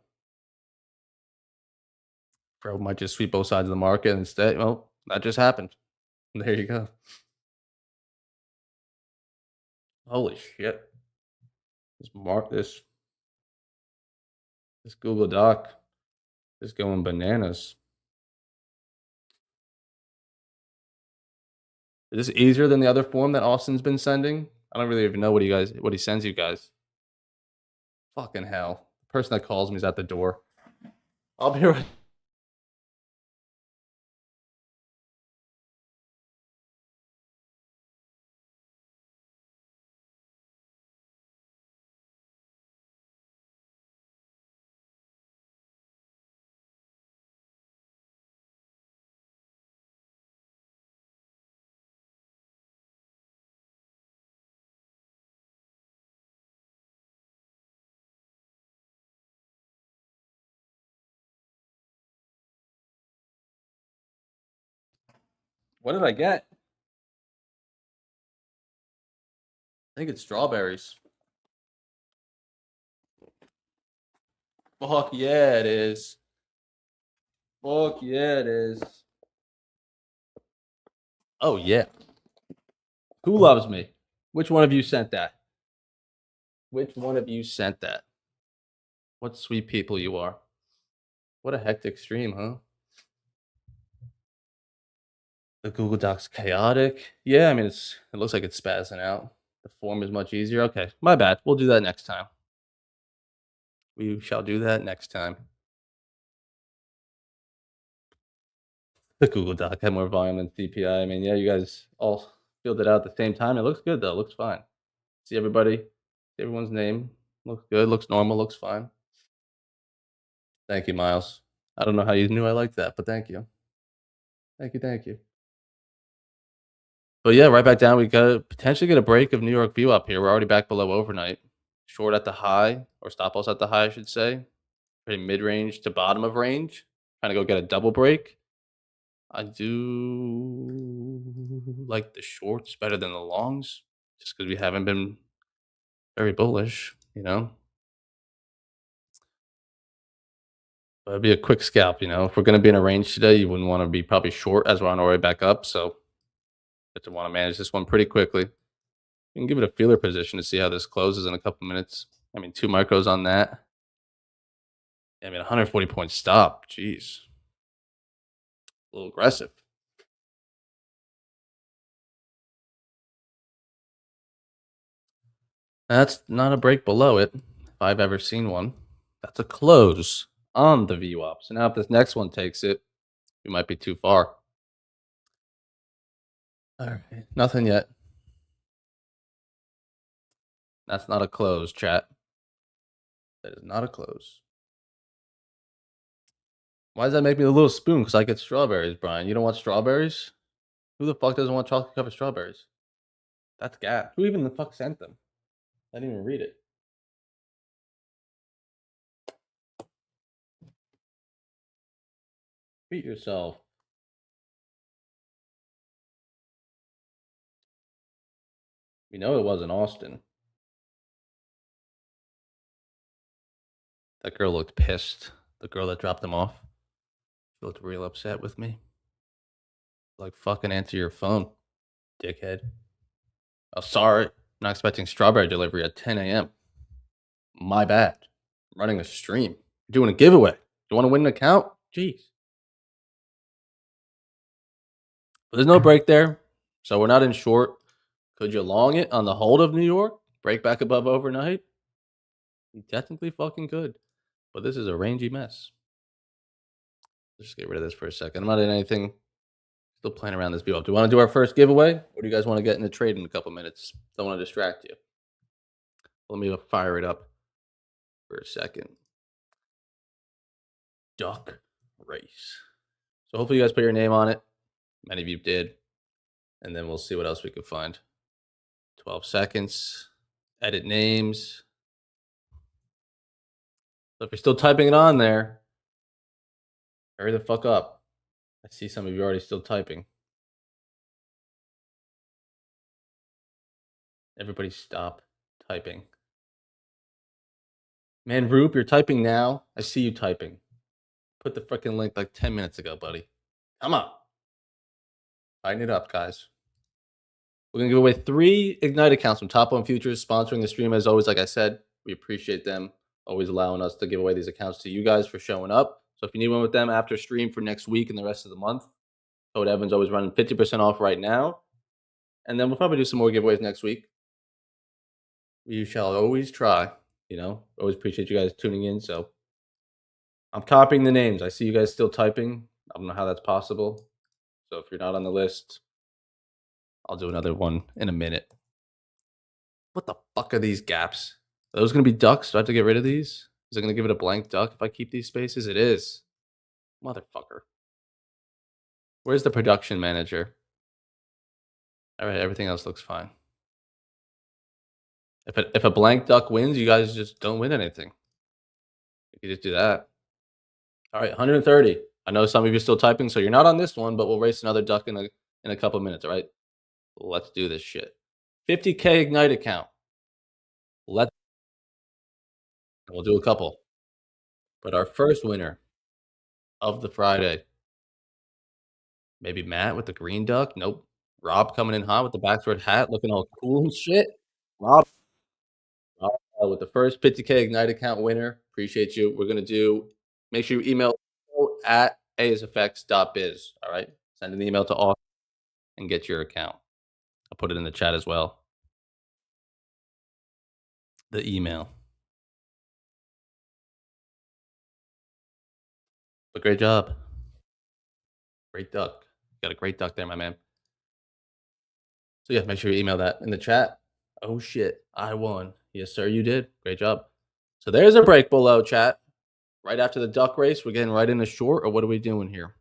bro might just sweep both sides of the market instead. Well, that just happened. There you go. Holy shit! This Google Doc is going bananas. Is this easier than the other form that Austin's been sending? I don't really even know what he sends you guys. Fucking hell. The person that calls me is at the door. I'll be right. What did I get? I think it's strawberries. Fuck yeah, it is. Fuck yeah, it is. Oh yeah. Who loves me? Which one of you sent that? Which one of you sent that? What sweet people you are. What a hectic stream, huh? The Google Docs chaotic. Yeah, I mean it looks like it's spazzing out. The form is much easier. Okay, my bad. We'll do that next time. We shall do that next time. The Google Doc had more volume than CPI. I mean, yeah, you guys all filled it out at the same time. It looks good though. It looks fine. See everybody, see everyone's name. Looks good. Looks normal. Looks fine. Thank you, Miles. I don't know how you knew I liked that, but thank you. Thank you. Thank you. But yeah, right back down. We got potentially get a break of New York view up here. We're already back below overnight. Short at the high, or stop loss at the high, I should say. Pretty mid range to bottom of range. Trying to go get a double break. I do like the shorts better than the longs, just because we haven't been very bullish, you know. But it'd be a quick scalp, you know. If we're going to be in a range today, you wouldn't want to be probably short as we're on our way back up. So, you have to want to manage this one pretty quickly. You can give it a feeler position to see how this closes in a couple minutes. I mean, 2 micros on that. I mean, 140 point stop. Jeez, a little aggressive. That's not a break below it, if I've ever seen one. That's a close on the VWAP. So now if this next one takes it, we might be too far. All right, nothing yet. That's not a close, chat. That is not a close. Why does that make me a little spoon? Because I get strawberries, Brian. You don't want strawberries? Who the fuck doesn't want chocolate covered strawberries? That's gas. Who even the fuck sent them? I didn't even read it. Treat yourself. We know it wasn't Austin. That girl looked pissed. The girl that dropped him off. She looked real upset with me. Like, fucking answer your phone, dickhead. Oh, sorry. Not expecting strawberry delivery at 10 a.m. My bad. I'm running a stream. Doing a giveaway. You want to win an account? Jeez. But there's no break there. So we're not in short. Could you long it on the hold of New York? Break back above overnight? You technically fucking could. But this is a rangy mess. Let's just get rid of this for a second. I'm not in anything. Still playing around this view up. Do you want to do our first giveaway? Or do you guys want to get in the trade in a couple minutes? Don't want to distract you. Let me fire it up for a second. Duck race. So hopefully you guys put your name on it. Many of you did. And then we'll see what else we can find. 12 seconds. Edit names. So if you're still typing it on there, hurry the fuck up. I see some of you already still typing. Everybody stop typing. Man, Roop, you're typing now. I see you typing. Put the freaking link like 10 minutes ago, buddy. Come on. Tighten it up, guys. We're going to give away 3 Ignite accounts from Top 1 Futures, sponsoring the stream as always. Like I said, we appreciate them always allowing us to give away these accounts to you guys for showing up. So if you need one with them after stream for next week and the rest of the month, Code Evans always running 50% off right now. And then we'll probably do some more giveaways next week. We shall always try, you know. Always appreciate you guys tuning in. So I'm copying the names. I see you guys still typing. I don't know how that's possible. So if you're not on the list, I'll do another one in a minute. What the fuck are these gaps? Are those going to be ducks? Do I have to get rid of these? Is it going to give it a blank duck if I keep these spaces? It is. Motherfucker. Where's the production manager? All right, everything else looks fine. If a blank duck wins, you guys just don't win anything. You can just do that. All right, 130. I know some of you are still typing, so you're not on this one, but we'll race another duck in a couple minutes, all right? Let's do this shit. 50K Ignite account. We'll do a couple. But our first winner of the Friday, maybe Matt with the green duck. Nope. Rob coming in hot with the backdoor hat, looking all cool and shit. Rob, with the first 50K Ignite account winner. Appreciate you. We're gonna do. Make sure you email at asfx.biz. All right. Send an email to all and get your account. I'll put it in the chat as well. The email. But great job. Great duck. Got a great duck there, my man. So yeah, make sure you email that in the chat. Oh shit, I won. Yes, sir, you did. Great job. So there's a break below, chat. Right after the duck race, we're getting right into short, or what are we doing here?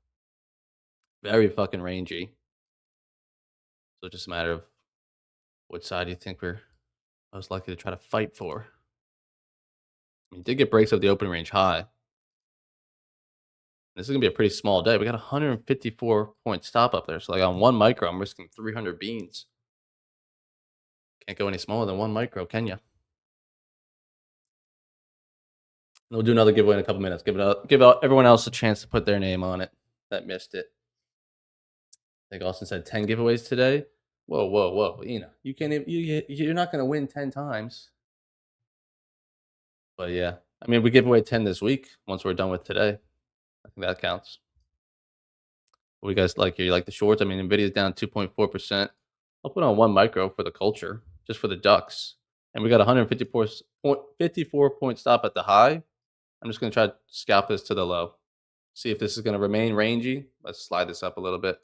Very fucking rangy. So just a matter of what side you think we're most likely to try to fight for. I mean, did get breaks of the open range high. This is gonna be a pretty small day. We got 154 point stop up there. So like on 1 micro, I'm risking 300 beans. Can't go any smaller than 1 micro, can you? We'll do another giveaway in a couple minutes. Give out everyone else a chance to put their name on it that missed it. I think Austin said 10 giveaways today. Whoa, whoa, whoa! You can't. You're not gonna win 10 times. But yeah, I mean, we give away 10 this week once we're done with today. I think that counts. What do you guys like here? You like the shorts? I mean, Nvidia's down 2.4%. I'll put on 1 micro for the culture, just for the ducks. And we got 154 point stop at the high. I'm just gonna try to scalp this to the low. See if this is gonna remain rangy. Let's slide this up a little bit.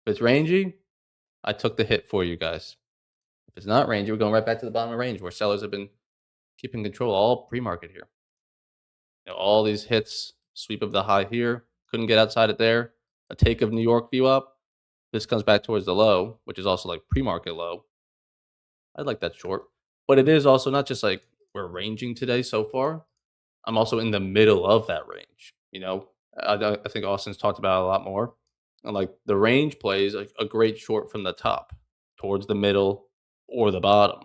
If it's rangy, I took the hit for you guys. If it's not rangy, we're going right back to the bottom of range where sellers have been keeping control all pre-market here. All these hits, sweep of the high here, couldn't get outside it there. A take of New York view up. This comes back towards the low, which is also like pre-market low. I'd like that short. But it is also not just like we're ranging today so far. I'm also in the middle of that range. I think Austin's talked about it a lot more. And like the range plays like a great short from the top towards the middle or the bottom.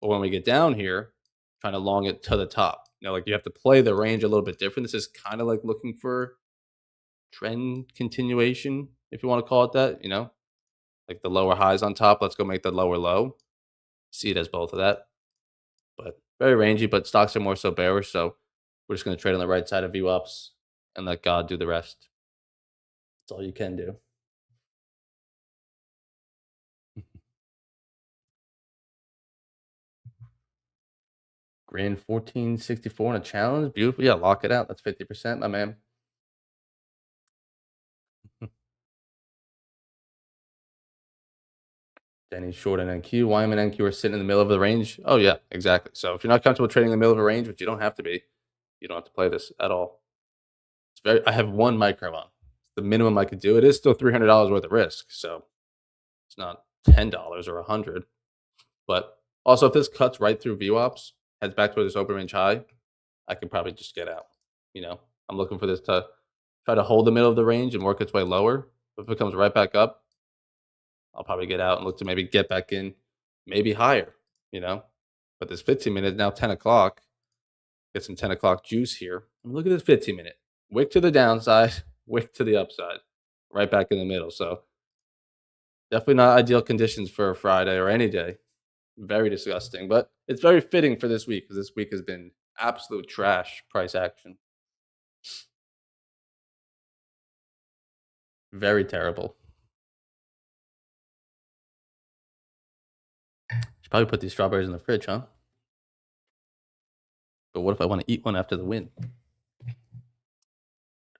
But when we get down here, trying to long it to the top. Like you have to play the range a little bit different. This is kind of like looking for trend continuation, if you want to call it that, like the lower highs on top. Let's go make the lower low. See it as both of that. But very rangy, but stocks are more so bearish. So we're just going to trade on the right side of VWAPs and let God do the rest. That's all you can do. Grand 1464 on a challenge. Beautiful. Yeah, lock it out. That's 50%, my man. Denny's short and NQ. Wyman and NQ are sitting in the middle of the range. Oh, yeah, exactly. So if you're not comfortable trading in the middle of a range, which you don't have to be, you don't have to play this at all. I have 1 micro on. It's the minimum I could do. It is still $300 worth of risk. So it's not $10 or $100. But also, if this cuts right through VWAPs, heads back toward this open range high, I could probably just get out. I'm looking for this to try to hold the middle of the range and work its way lower. If it comes right back up, I'll probably get out and look to maybe get back in, maybe higher, But this 15 minute, now 10 o'clock, get some 10 o'clock juice here. Look at this 15-minute. Wick to the downside, wick to the upside, right back in the middle. So definitely not ideal conditions for a Friday or any day. Very disgusting, but it's very fitting for this week because this week has been absolute trash price action. Very terrible. Should probably put these strawberries in the fridge, huh? But what if I want to eat one after the win?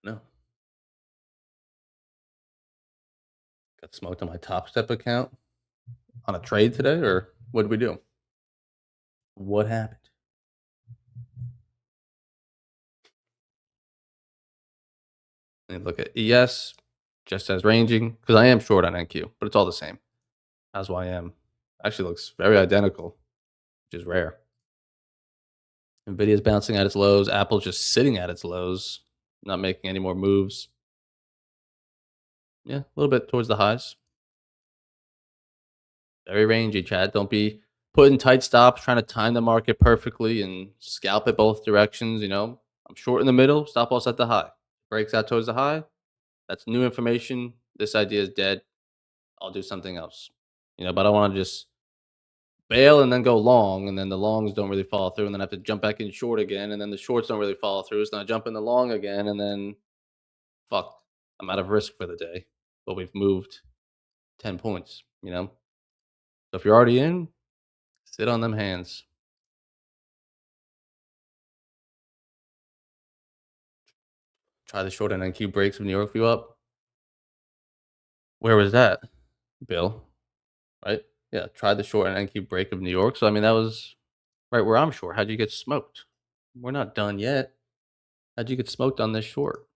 No. Got smoked on my Top Step account on a trade today, or what did we do? What happened? And look at ES, just as ranging, because I am short on NQ, but it's all the same. As YM. Actually looks very identical, which is rare. Nvidia's bouncing at its lows. Apple's just sitting at its lows, not making any more moves. Yeah, a little bit towards the highs. Very rangy, Chad. Don't be putting tight stops, trying to time the market perfectly and scalp it both directions, I'm short in the middle, stop loss at the high. Breaks out towards the high. That's new information. This idea is dead. I'll do something else. But I don't want to just bail and then go long, and then the longs don't really follow through, and then I have to jump back in short again, and then the shorts don't really follow through, so then I jump in the long again, and then fuck, I'm out of risk for the day. But we've moved 10 points. So if you're already in, sit on them hands. Try the short and NQ breaks of New York view up. Where was that, Bill? Right? Yeah, try the short and NQ break of New York. So I mean that was right where I'm short. How'd you get smoked? We're not done yet. How'd you get smoked on this short?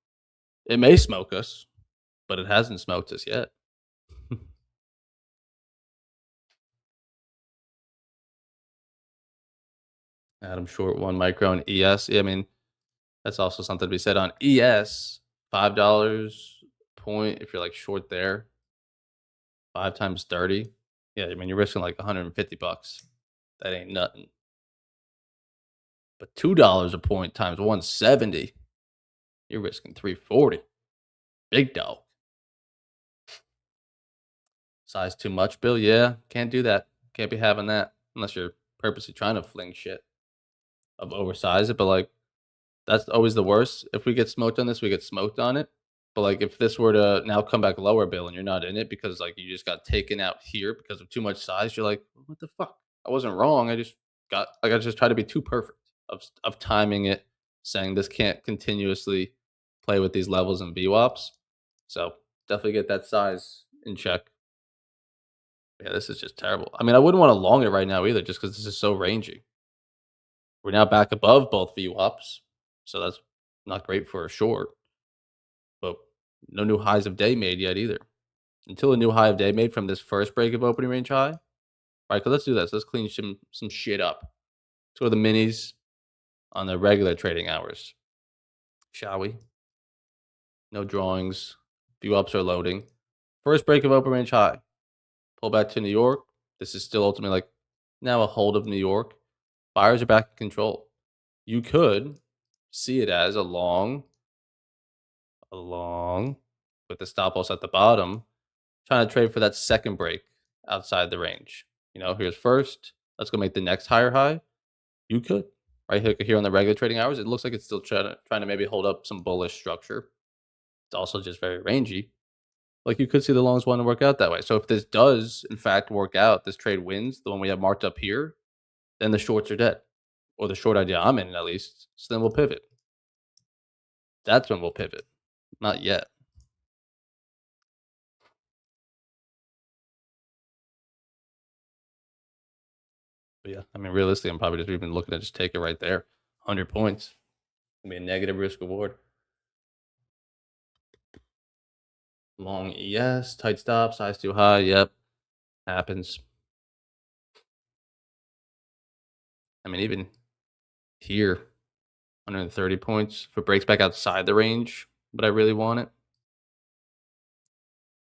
It may smoke us, but it hasn't smoked us yet. Adam Short, 1 micron ES. Yeah, I mean, that's also something to be said on ES. $5 point if you're like short there. 5 times 30. Yeah, I mean you're risking like 150 bucks. That ain't nothing. But $2 a point times 170, you're risking 340. Big dog. Size too much, Bill? Yeah, can't do that. Can't be having that unless you're purposely trying to fling shit of oversize it. But like that's always the worst. If we get smoked on this, we get smoked on it. But like if this were to now come back lower, Bill, and you're not in it because like you just got taken out here because of too much size, you're like, what the fuck? I wasn't wrong. I just try to be too perfect of timing it, saying this can't continuously play with these levels and VWAPs. So definitely get that size in check. Yeah, this is just terrible. I mean, I wouldn't want to long it right now either, just because this is so rangy. We're now back above both VWAPs, so that's not great for a short. But no new highs of day made yet either. Until a new high of day made from this first break of opening range high. All right, let's do this. Let's clean some shit up. Let's go to the minis on the regular trading hours, shall we? No drawings. View ups are loading. First break of open range high. Pull back to New York. This is still ultimately like now a hold of New York. Buyers are back in control. You could see it as a long, with the stop loss at the bottom, trying to trade for that second break outside the range. Here's first. Let's go make the next higher high. You could. Right here on the regular trading hours, it looks like it's still trying to maybe hold up some bullish structure. It's also just very rangy. Like you could see the longs want to work out that way. So if this does in fact work out, this trade wins, the one we have marked up here, then the shorts are dead. Or the short idea I'm in at least. So then we'll pivot. That's when we'll pivot. Not yet. But yeah, I mean realistically, I'm probably just even looking to just take it right there. 100 points. Gonna be a negative risk reward. Long ES, tight stop, size too high. Yep. Happens. I mean, even here, 130 points. If it breaks back outside the range, but I really want it,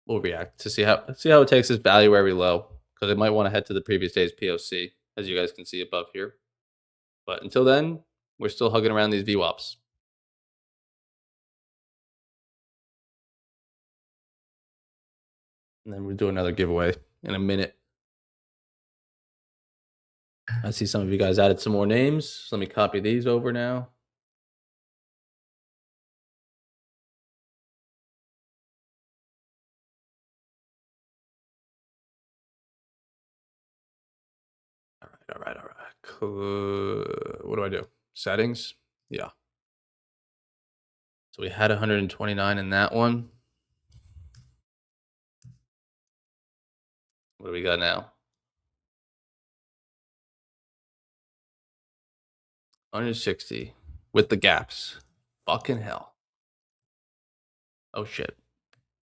we'll react to see how it takes this value very low. Because it might want to head to the previous day's POC, as you guys can see above here. But until then, we're still hugging around these VWAPs. And then we'll do another giveaway in a minute. I see some of you guys added some more names. So let me copy these over now. All right. What do I do? Settings? Yeah. So we had 129 in that one. What do we got now? 160 with the gaps. Fucking hell. Oh shit.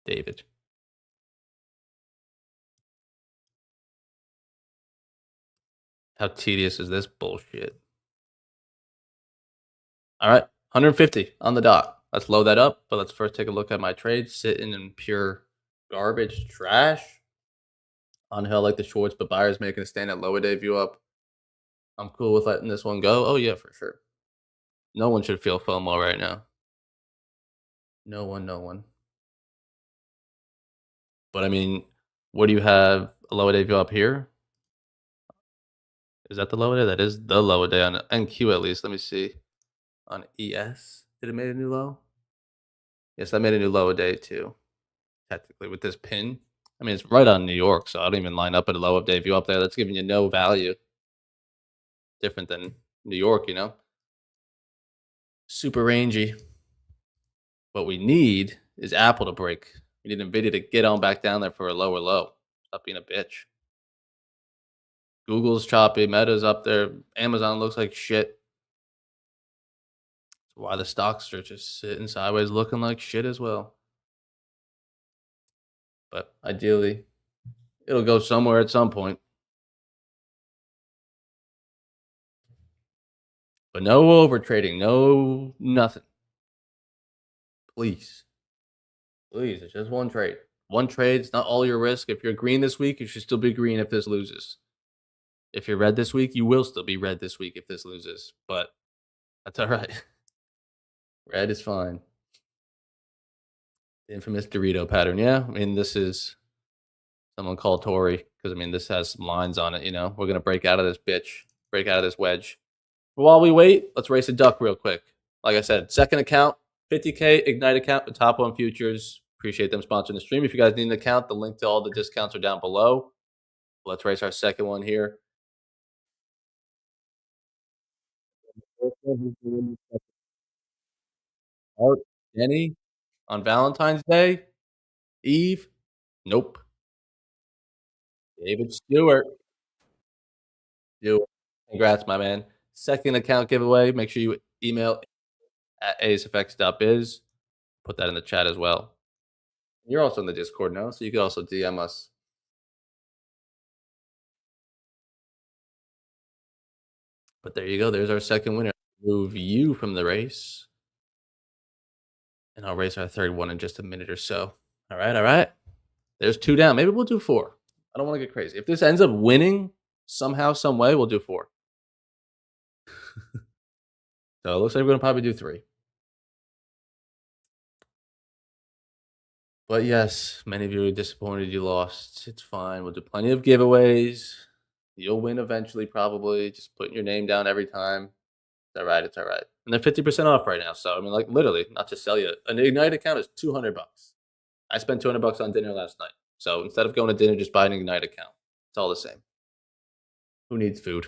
David. How tedious is this bullshit? All right. 150 on the dot. Let's load that up, but let's first take a look at my trade. Sitting in pure garbage trash. On hell like the shorts, but buyers making a stand at lower day view up. I'm cool with letting this one go. Oh yeah, for sure. No one should feel FOMO right now. No one, no one. But I mean, what do you have a lower day view up here? Is that the lower day? That is the lower day on NQ at least. Let me see. On ES, did it make a new low? Yes, I made a new lower day too. Technically, with this pin. I mean, it's right on New York, so I don't even line up at a low day view up there. That's giving you no value. Different than New York, you know? Super rangy. What we need is Apple to break. We need Nvidia to get on back down there for a lower low. Stop being a bitch. Google's choppy, Meta's up there, Amazon looks like shit. That's why the stocks are just sitting sideways looking like shit as well. But ideally, it'll go somewhere at some point. But no over trading, no nothing. Please. Please, it's just one trade. One trade, it's not all your risk. If you're green this week, you should still be green if this loses. If you're red this week, you will still be red this week if this loses. But that's all right. Red is fine. The infamous Dorito pattern. Yeah, I mean, this is someone called Tory because, I mean, this has some lines on it, you know? We're going to break out of this bitch, break out of this wedge. But while we wait, let's race a duck real quick. Like I said, second account, 50K Ignite account, the top one futures. Appreciate them sponsoring the stream. If you guys need an account, the link to all the discounts are down below. Let's race our second one here. Art Denny on Valentine's Day. Eve. Nope. David Stewart. Congrats, my man. Second account giveaway. Make sure you email at acefx.biz. Put that in the chat as well. You're also in the Discord now, so you can also DM us. But there you go. There's our second winner. Move you from the race. And I'll race our third one in just a minute or so. All right, all right. There's 2 down. Maybe we'll do 4. I don't want to get crazy. If this ends up winning somehow, some way, we'll do 4. So it looks like we're going to probably do 3. But yes, many of you are disappointed you lost. It's fine. We'll do plenty of giveaways. You'll win eventually, probably. Just putting your name down every time. It's all right. It's all right. And they're 50% off right now. So, I mean, like, literally, not to sell you. An Ignite account is $200. I spent $200 on dinner last night. So instead of going to dinner, just buy an Ignite account. It's all the same. Who needs food?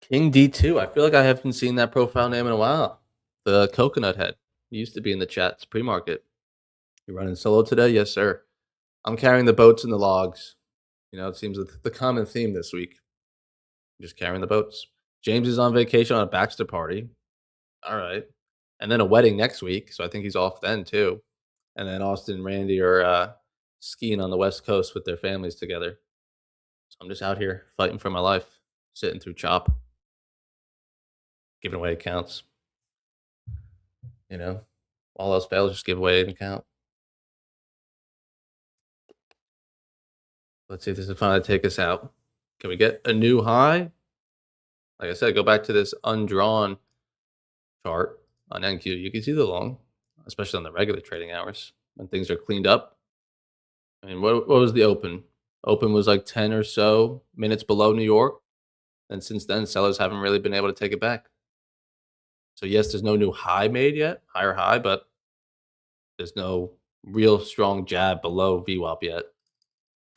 King D2. I feel like I haven't seen that profile name in a while. The coconut head. He used to be in the chat. It's pre-market. You running solo today? Yes, sir. I'm carrying the boats and the logs. You know, it seems the common theme this week. Just carrying the boats. James is on vacation on a Baxter party. All right. And then a wedding next week. So I think he's off then too. And then Austin and Randy are skiing on the West Coast with their families together. So I'm just out here fighting for my life, sitting through chop, giving away accounts. You know, all else fails, just give away an account. Let's see if this is finally take us out. Can we get a new high? Like I said, go back to this undrawn chart on NQ. You can see the long, especially on the regular trading hours when things are cleaned up. I mean, what was the open? Open was like 10 or so minutes below New York. And since then, sellers haven't really been able to take it back. So yes, there's no new high made yet, higher high, but there's no real strong jab below VWAP yet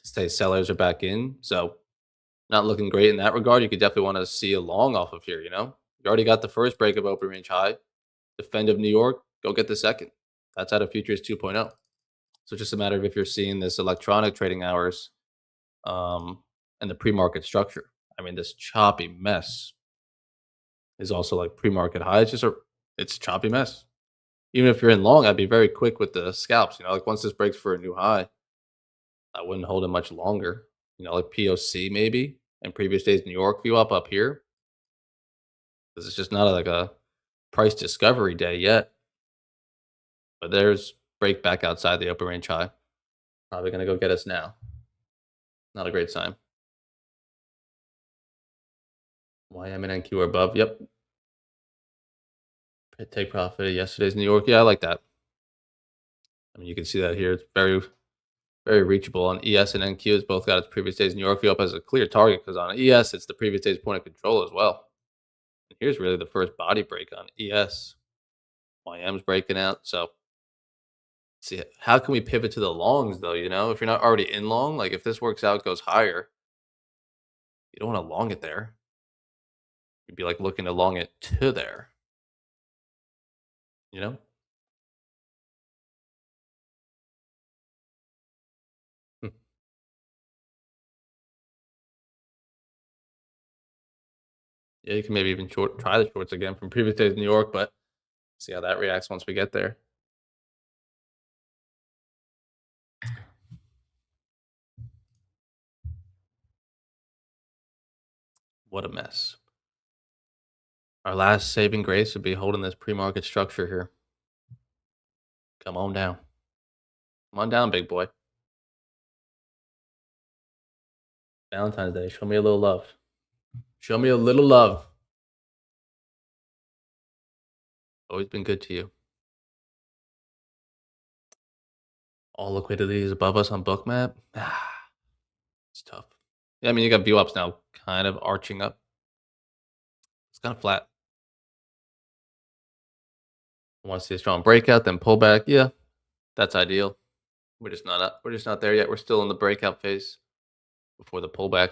to say sellers are back in. So not looking great in that regard. You could definitely want to see a long off of here, you know? You already got the first break of open range high. Defend of New York, go get the second. That's out of futures 2.0. So it's just a matter of if you're seeing this electronic trading hours and the pre-market structure. I mean, this choppy mess is also like pre-market high. It's just it's a choppy mess. Even if you're in long, I'd be very quick with the scalps. You know, like once this breaks for a new high, I wouldn't hold it much longer. You know, like POC maybe and previous days New York view up here. Because it's just not like a price discovery day yet. But there's break back outside the open range high. Probably gonna go get us now. Not a great sign. YM and NQ are above. Yep. Take profit of yesterday's New York. Yeah, I like that. I mean, you can see that here. It's very, very reachable on ES and NQ. It's both got its previous day's New York view up as a clear target because on ES, it's the previous day's point of control as well. And here's really the first body break on ES. YM's breaking out. So, see, how can we pivot to the longs though? If you're not already in long, like if this works out, goes higher, you don't want to long it there. You'd be like looking to long it to there, you know? Hmm. Yeah, you can maybe even try the shorts again from previous days in New York, but see how that reacts once we get there. What a mess. Our last saving grace would be holding this pre-market structure here. Come on down. Come on down, big boy. Valentine's Day. Show me a little love. Show me a little love. Always been good to you. All liquidity is above us on Bookmap. It's tough. Yeah, I mean, you got VWAPs now kind of arching up. It's kind of flat. I want to see a strong breakout, then pullback. Yeah, that's ideal. We're just not there yet. We're still in the breakout phase before the pullback.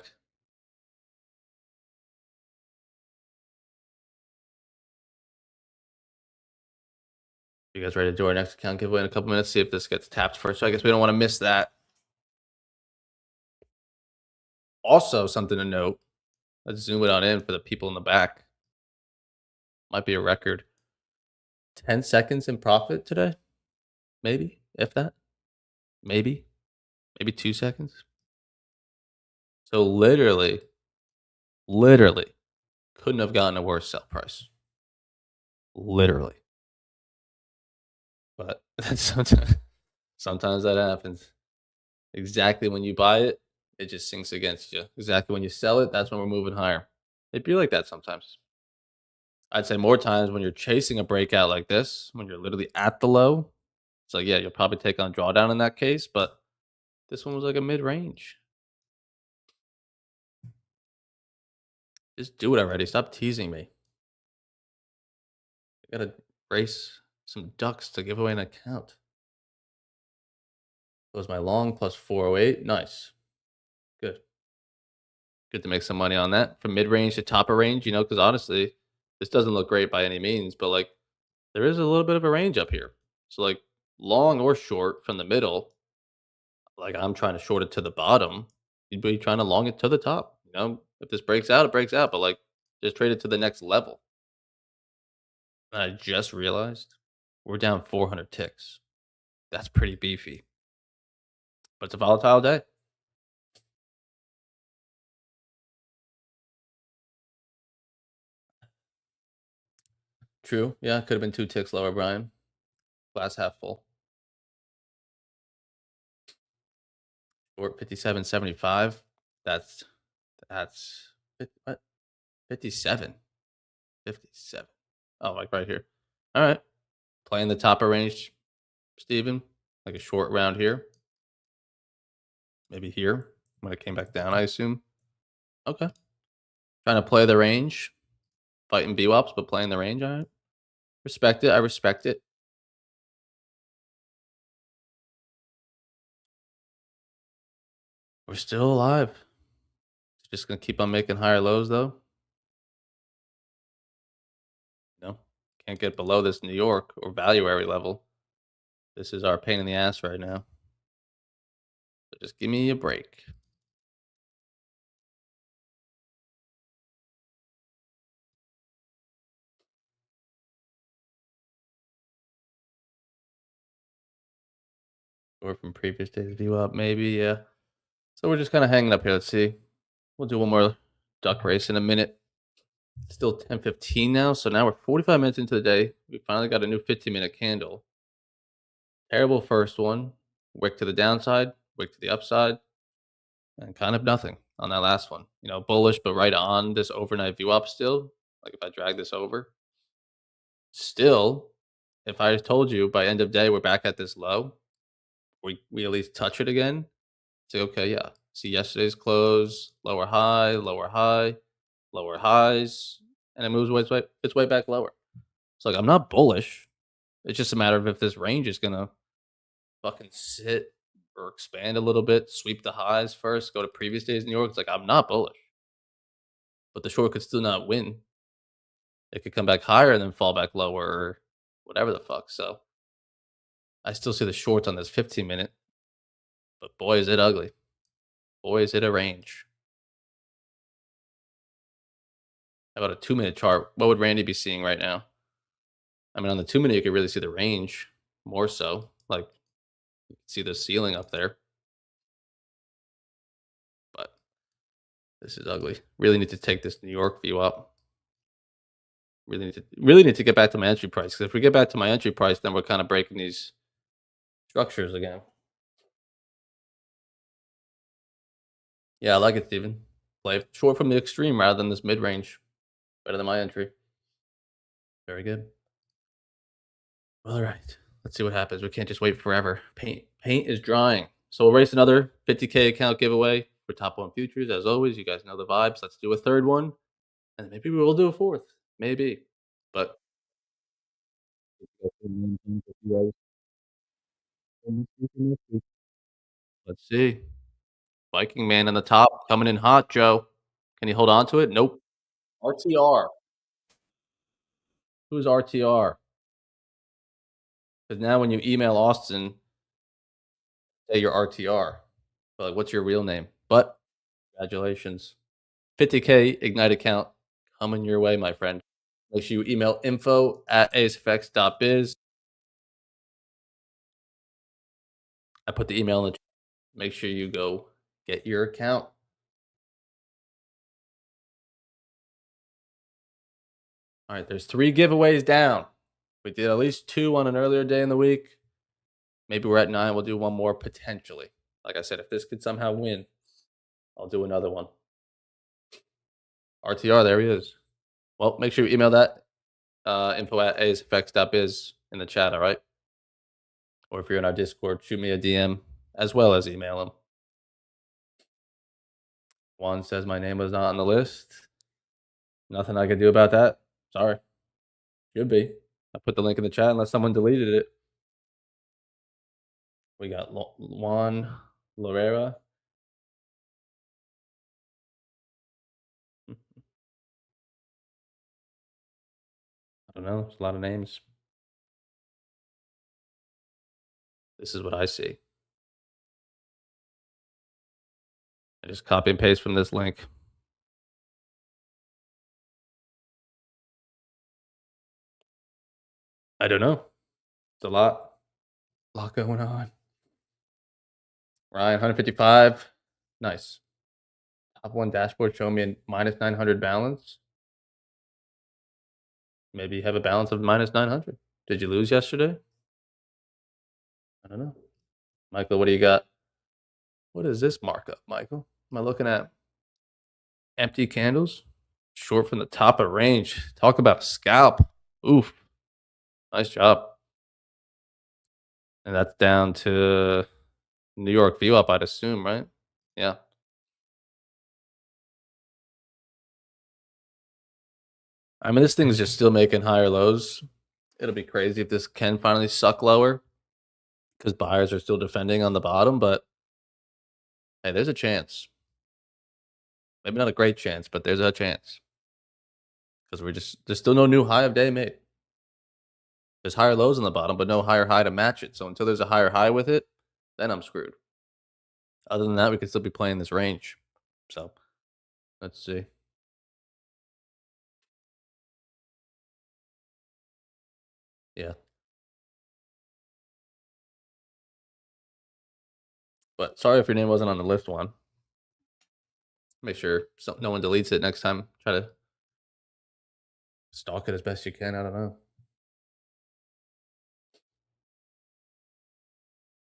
You guys ready to do our next account giveaway in a couple minutes? See if this gets tapped first. So I guess we don't want to miss that. Also, something to note. Let's zoom it on in for the people in the back. Might be a record. 10 seconds in profit today? Maybe, if that. Maybe. Maybe 2 seconds. So literally couldn't have gotten a worse sell price. Literally. But sometimes that happens. Exactly when you buy it, it just sinks against you. Exactly when you sell it, that's when we're moving higher. It'd be like that sometimes. I'd say more times when you're chasing a breakout like this, when you're literally at the low, it's like, yeah, you'll probably take on drawdown in that case, but this one was like a mid range. Just do it already. Stop teasing me. I gotta race some ducks to give away an account. That was my long plus 408. Nice. Good. Good to make some money on that. From mid range to top of range, because honestly, this doesn't look great by any means, but like there is a little bit of a range up here. So like long or short from the middle, like I'm trying to short it to the bottom. You'd be trying to long it to the top. If this breaks out, it breaks out, but like just trade it to the next level. And I just realized we're down 400 ticks. That's pretty beefy, but it's a volatile day. True. Yeah, could have been 2 ticks lower, Brian. Glass half full. Short 57.75. That's what? 57. 57. Oh, like right here. All right. Playing the top of range, Steven. Like a short round here. Maybe here when it came back down, I assume. Okay. Trying to play the range. Fighting BWAPs, but playing the range. All right. Respect it. I respect it. We're still alive. Just gonna keep on making higher lows though. Can't get below this New York or valuary level. This is our pain in the ass right now. So just give me a break. Or from previous days view up, maybe, yeah. So we're just kind of hanging up here. Let's see. We'll do one more duck race in a minute. Still 10:15 now, so now we're 45 minutes into the day. We finally got a new 15-minute candle. Terrible first one. Wick to the downside, wick to the upside. and kind of nothing on that last one. Bullish, but right on this overnight view up still. Like if I drag this over, still, if I told you by end of day we're back at this low, we at least touch it again. Say, okay, yeah. See yesterday's close, lower high, lower highs, and it moves its way back lower. So like I'm not bullish. It's just a matter of if this range is gonna fucking sit or expand a little bit, sweep the highs first, go to previous days in New York. It's like I'm not bullish, but the short could still not win. It could come back higher and then fall back lower or whatever the fuck. So I still see the shorts on this 15-minute, but boy is it ugly. Boy is it a range. How about a 2-minute chart? What would Randy be seeing right now? I mean, on the 2-minute, you could really see the range more so. Like, you can see the ceiling up there, but this is ugly. Really need to take this New York view up. Really need to get back to my entry price. Because if we get back to my entry price, then we're kind of breaking these structures again. Yeah, I like it, Steven. Play short from the extreme rather than this mid range. Better than my entry. Very good. All right. Let's see what happens. We can't just wait forever. Paint is drying. So we'll race another 50K account giveaway for top one futures. As always, you guys know the vibes. Let's do a third one. And maybe we'll do a fourth. Maybe. But let's see. Viking man on the top coming in hot, Joe. Can you hold on to it? Nope. RTR. Who's RTR? Because now when you email Austin, say you're RTR. Like, what's your real name? But congratulations. 50K Ignite account coming your way, my friend. Make sure you email info@acefx.biz. I put the email in the chat. Make sure you go get your account. All right, there's 3 giveaways down. We did at least 2 on an earlier day in the week. Maybe we're at 9. We'll do 1 more potentially. Like I said, if this could somehow win, I'll do another one. RTR, there he is. Well, make sure you email that info@acefx.biz in the chat, all right? Or if you're in our Discord, shoot me a DM as well as email him. Juan says my name was not on the list. Nothing I could do about that. Sorry. Should be. I put the link in the chat unless someone deleted it. We got Juan Lorera. I don't know. It's a lot of names. This is what I see. I just copy and paste from this link. I don't know. It's a lot. A lot going on. Ryan, 155. Nice. Top one dashboard showing me a minus 900 balance. Maybe you have a balance of minus 900. Did you lose yesterday? I don't know. Michael, what do you got? What is this markup, Michael? Am I looking at empty candles? Short from the top of range. Talk about a scalp. Oof. Nice job. And that's down to New York view up, I'd assume, right? Yeah. I mean, this thing is just still making higher lows. It'll be crazy if this can finally suck lower because buyers are still defending on the bottom. But hey, there's a chance. Maybe not a great chance, but there's a chance because there's still no new high of day made. There's higher lows on the bottom, but no higher high to match it. So until there's a higher high with it, then I'm screwed. Other than that, we could still be playing this range. So let's see. Yeah. But sorry if your name wasn't on the list one. Make sure no one deletes it next time. Try to stalk it as best you can. I don't know.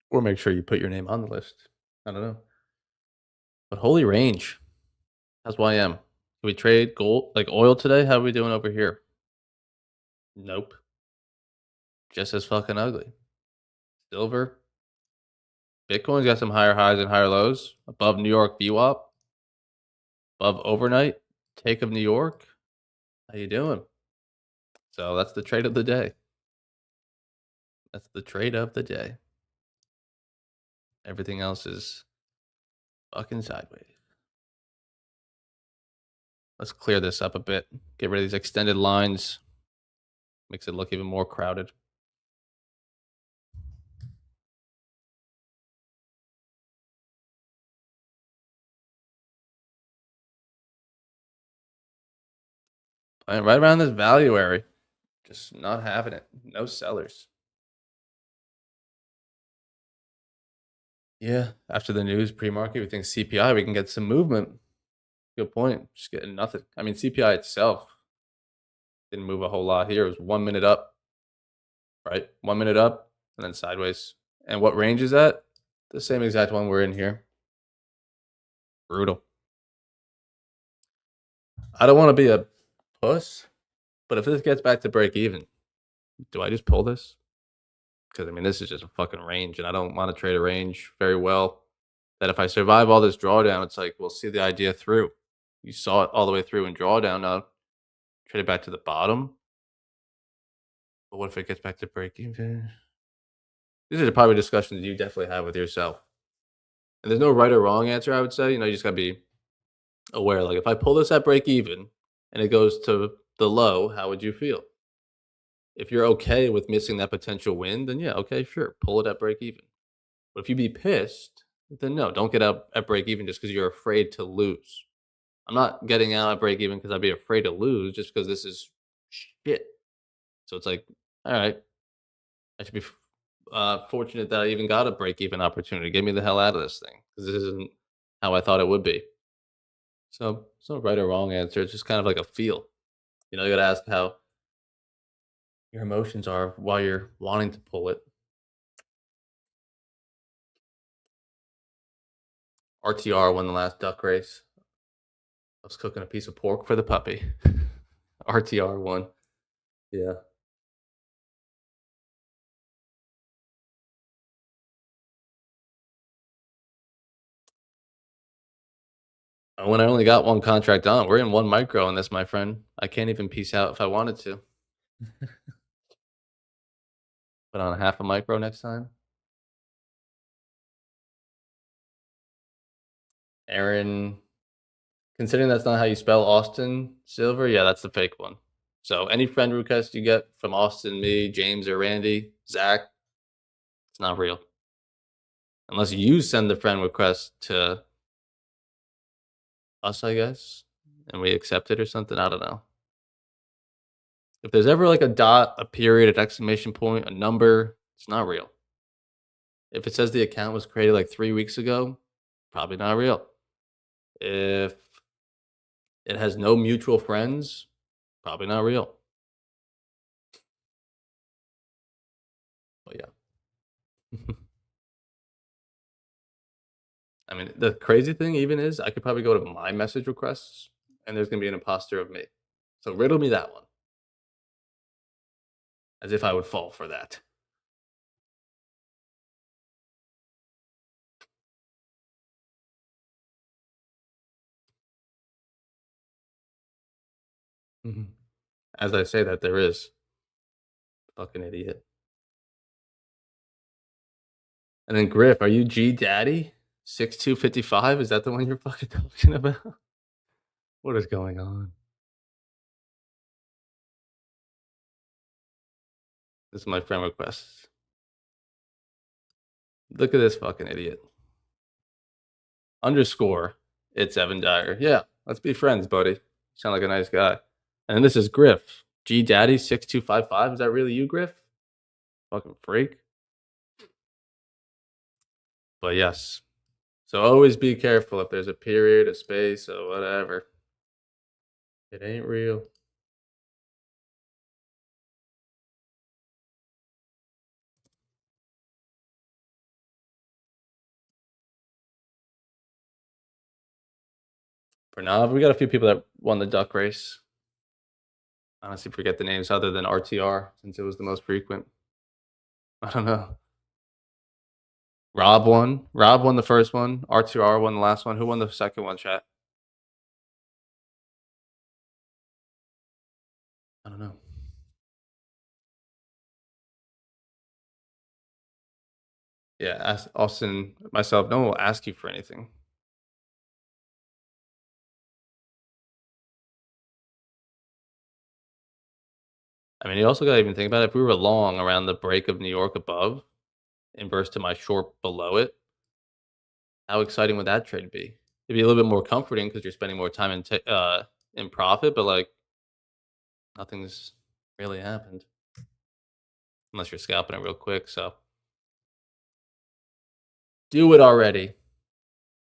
Or make sure you put your name on the list. I don't know. But holy range. How's YM? Can we trade gold like oil today? How are we doing over here? Nope. Just as fucking ugly. Silver. Bitcoin's got some higher highs and higher lows. Above New York VWAP. Above overnight. Take of New York. How you doing? So that's the trade of the day. That's the trade of the day. Everything else is fucking sideways. Let's clear this up a bit. Get rid of these extended lines. Makes it look even more crowded. And right around this value area. Just not having it. No sellers. Yeah. After the news pre-market, we think CPI, we can get some movement. Good point. Just getting nothing. I mean, CPI itself didn't move a whole lot here. It was 1 minute up, right? 1 minute up and then sideways. And what range is that? The same exact one we're in here. Brutal. I don't want to be a puss, but if this gets back to break even, do I just pull this? Because I mean, this is just a fucking range, and I don't want to trade a range very well. That if I survive all this drawdown, it's like we'll see the idea through. You saw it all the way through in drawdown. Now trade it back to the bottom. But what if it gets back to break even? These are probably discussions you definitely have with yourself. And there's no right or wrong answer, I would say. You just gotta be aware. Like if I pull this at break even and it goes to the low, how would you feel? If you're okay with missing that potential win, then yeah, okay, sure, pull it at break even. But if you be pissed, then no, don't get out at break even just because you're afraid to lose. I'm not getting out at break even because I'd be afraid to lose just because this is shit. So it's like, all right, I should be fortunate that I even got a break even opportunity. Get me the hell out of this thing because this isn't how I thought it would be. So it's no right or wrong answer. It's just kind of like a feel. You got to ask how your emotions are while you're wanting to pull it. RTR won the last duck race. I was cooking a piece of pork for the puppy. RTR won. Yeah. When I only got one contract on, we're in one micro on this, my friend. I can't even peace out if I wanted to. Put on a half a micro next time. Aaron, considering that's not how you spell Austin Silver, yeah, that's the fake one. So any friend request you get from Austin, me, James, or Randy, Zach, it's not real. Unless you send the friend request to us, I guess, and we accept it or something. I don't know. If there's ever like a dot, a period, an exclamation point, a number, it's not real. If it says the account was created like 3 weeks ago, probably not real. If it has no mutual friends, probably not real. But yeah. I mean, the crazy thing even is I could probably go to my message requests and there's gonna be an imposter of me. So riddle me that one. As if I would fall for that. Mhm. As I say that, there is. Fucking idiot. And then Griff, are you G Daddy? 6255? Is that the one you're fucking talking about? What is going on? This is my friend request. Look at this fucking idiot. Underscore. It's Evan Dyer. Yeah, let's be friends, buddy. You sound like a nice guy. And this is Griff. G Daddy 6255. Is that really you, Griff? Fucking freak. But yes. So always be careful if there's a period, a space, or whatever. It ain't real. For now, we got a few people that won the duck race. I honestly forget the names other than RTR since it was the most frequent. I don't know. Rob won. Rob won the first one. RTR won the last one. Who won the second one, chat? I don't know. Yeah, ask Austin, myself. No one will ask you for anything. I mean, you also got to even think about it. If we were long around the break of New York above, inverse to my short below it, how exciting would that trade be? It'd be a little bit more comforting because you're spending more time in profit, but like nothing's really happened unless you're scalping it real quick. So do it already.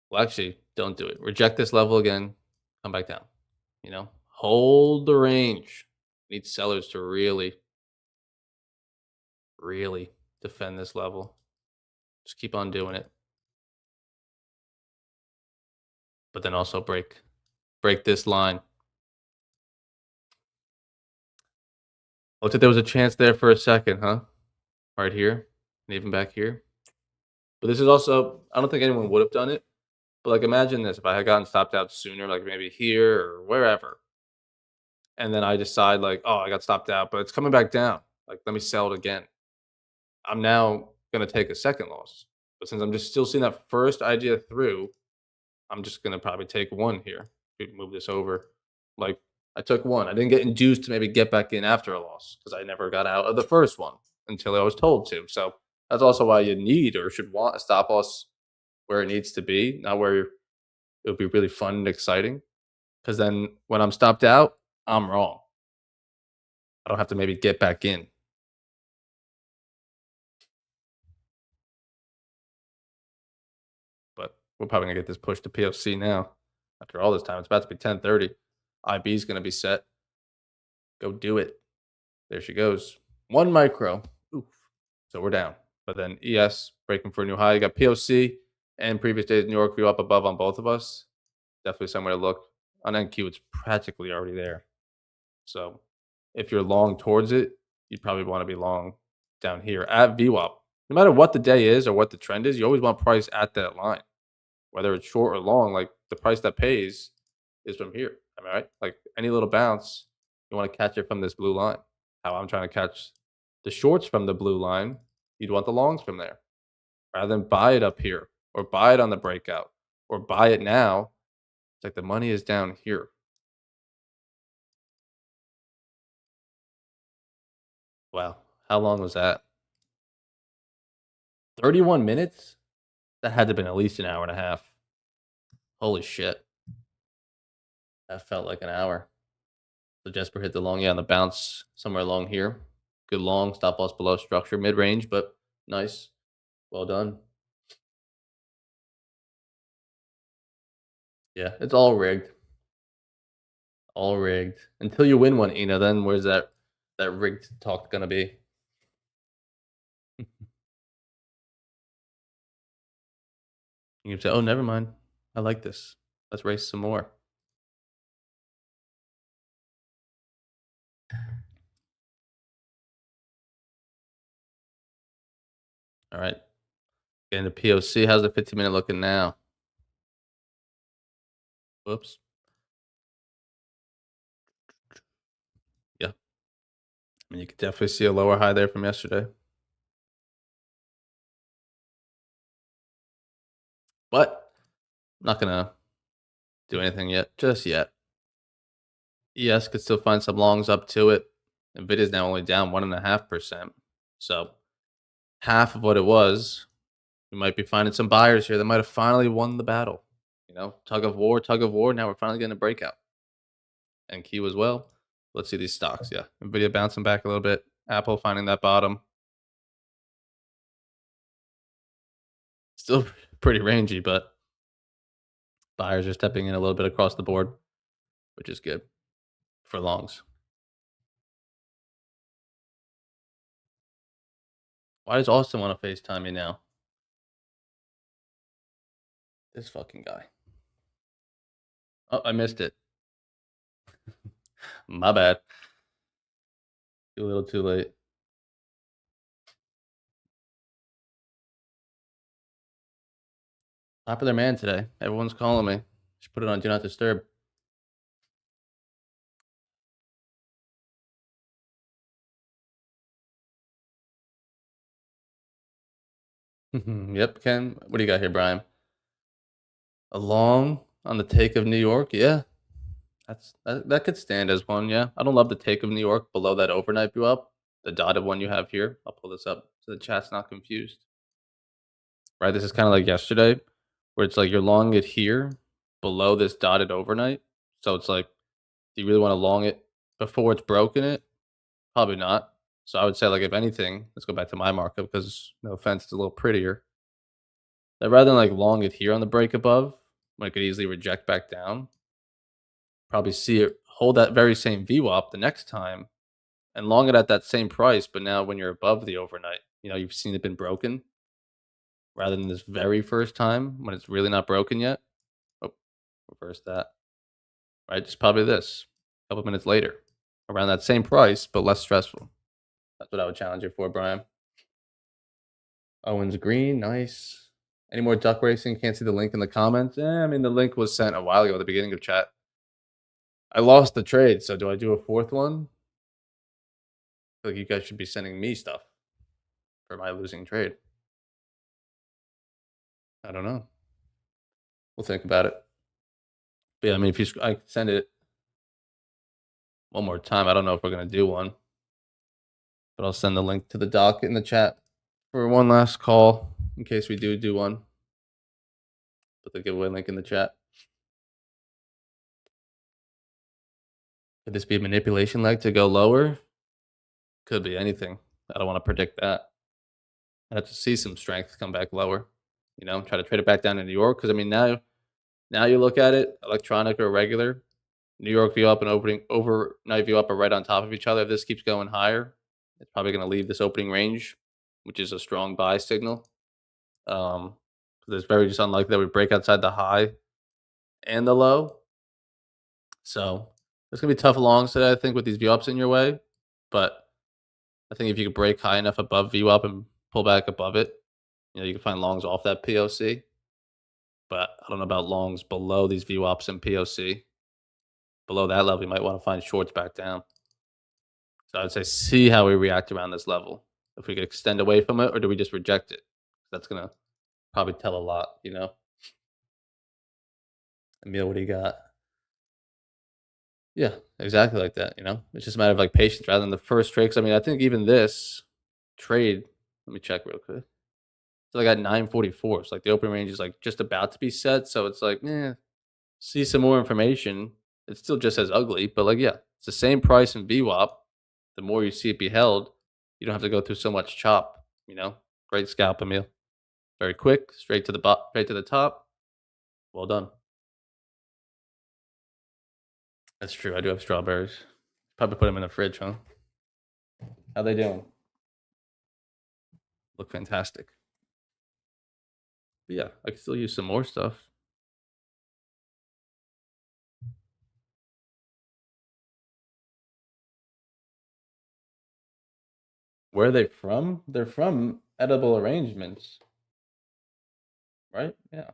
Well, actually, don't do it. Reject this level again. Come back down. Hold the range. Need sellers to really, really defend this level. Just keep on doing it, but then also break this line. Looked like there was a chance there for a second, huh? Right here, and even back here. But this is also, I don't think anyone would have done it. But like, imagine this: if I had gotten stopped out sooner, like maybe here or wherever, and then I decide like, oh, I got stopped out, but it's coming back down. Like, let me sell it again. I'm now gonna take a second loss. But since I'm just still seeing that first idea through, I'm just gonna probably take one here. Move this over. Like, I took one. I didn't get induced to maybe get back in after a loss because I never got out of the first one until I was told to. So that's also why you need or should want a stop loss where it needs to be, not where it'll be really fun and exciting. Because then when I'm stopped out, I'm wrong. I don't have to maybe get back in. But we're probably gonna get this pushed to POC now. After all this time, it's about to be 10:30. IB is gonna be set. Go do it. There she goes. One micro. Oof. So we're down. But then ES breaking for a new high. You got POC and previous days New York view up above on both of us. Definitely somewhere to look. On NQ, it's practically already there. So if you're long towards it, you'd probably want to be long down here at VWAP. No matter what the day is or what the trend is, you always want price at that line, whether it's short or long. Like, the price that pays is from here. Am I right? Like, any little bounce, you want to catch it from this blue line. How I'm trying to catch the shorts from the blue line, you'd want the longs from there rather than buy it up here or buy it on the breakout or buy it now. It's like the money is down here. Wow. How long was that? 31 minutes? That had to have been at least an hour and a half. Holy shit. That felt like an hour. So Jesper hit the long, yeah, on the bounce somewhere along here. Good long, stop loss below structure, mid range, but nice. Well done. Yeah, it's all rigged. All rigged. Until you win one, Ina, then where's that rigged talk gonna be? You can say, "Oh, never mind. I like this. Let's race some more." All right. Getting the POC. How's the 15-minute looking now? Whoops. Yeah. I mean, you could definitely see a lower high there from yesterday. But I'm not gonna do anything yet. Just yet. ES could still find some longs up to it. Nvidia's now only down 1.5%. So half of what it was. We might be finding some buyers here that might have finally won the battle. Tug of war, tug of war. Now we're finally getting a breakout. And Q as well. Let's see these stocks. Yeah. Nvidia bouncing back a little bit. Apple finding that bottom. Still pretty rangy, but buyers are stepping in a little bit across the board, which is good for longs. Why does Austin want to FaceTime me now? This fucking guy. Oh, I missed it. My bad. Too little, too late. Popular man today. Everyone's calling me. Just put it on do not disturb. Yep, Ken. What do you got here, Brian? A long on the take of New York? Yeah. That could stand as one, yeah. I don't love the take of New York below that overnight view up. The dotted one you have here. I'll pull this up so the chat's not confused. Right? This is kind of like yesterday, where it's like you're long it here below this dotted overnight. So it's like, do you really want to long it before it's broken it? Probably not. So I would say, like, if anything, let's go back to my markup because no offense, it's a little prettier. That rather than like long it here on the break above, when it could easily reject back down, probably see it hold that very same VWAP the next time and long it at that same price. But now when you're above the overnight, you've seen it been broken rather than this very first time when it's really not broken yet. Oh, reverse that. Right? Just probably this a couple minutes later around that same price, but less stressful. That's what I would challenge you for, Brian. Owens Green, nice. Any more duck racing? Can't see the link in the comments. I mean, the link was sent a while ago at the beginning of chat. I lost the trade, so do I do a fourth one? I feel like you guys should be sending me stuff for my losing trade. I don't know. We'll think about it. But yeah, I mean, if I send it one more time, I don't know if we're gonna do one, but I'll send the link to the doc in the chat for one last call in case we do one. Put the giveaway link in the chat. Could this be a manipulation leg to go lower? Could be anything. I don't want to predict that. I have to see some strength come back lower. Try to trade it back down to New York because I mean now you look at it, electronic or regular. New York view up and opening overnight view up are right on top of each other. If this keeps going higher, it's probably going to leave this opening range, which is a strong buy signal. Um, 'Cause it's very just unlikely that we break outside the high and the low. So it's gonna be tough longs today, I think, with these view ups in your way. But I think if you could break high enough above view up and pull back above it, you can find longs off that POC. But I don't know about longs below these view ups and POC. Below that level, you might want to find shorts back down. So I'd say see how we react around this level. If we could extend away from it, or do we just reject it? That's gonna probably tell a lot. Emil, what do you got? Yeah, exactly like that. It's just a matter of like patience rather than the first trade. 'Cause, I mean, I think even this trade. Let me check real quick. So I got 944. So like the open range is like just about to be set. So it's like, see some more information. It's still just as ugly, but like, yeah, it's the same price in VWAP. The more you see it be held, you don't have to go through so much chop. Great scalp, Emil. Very quick, straight to the straight to the top. Well done. That's true. I do have strawberries. Probably put them in the fridge, huh? How they doing? Look fantastic. But yeah, I can still use some more stuff. Where are they from? They're from Edible Arrangements, right? Yeah.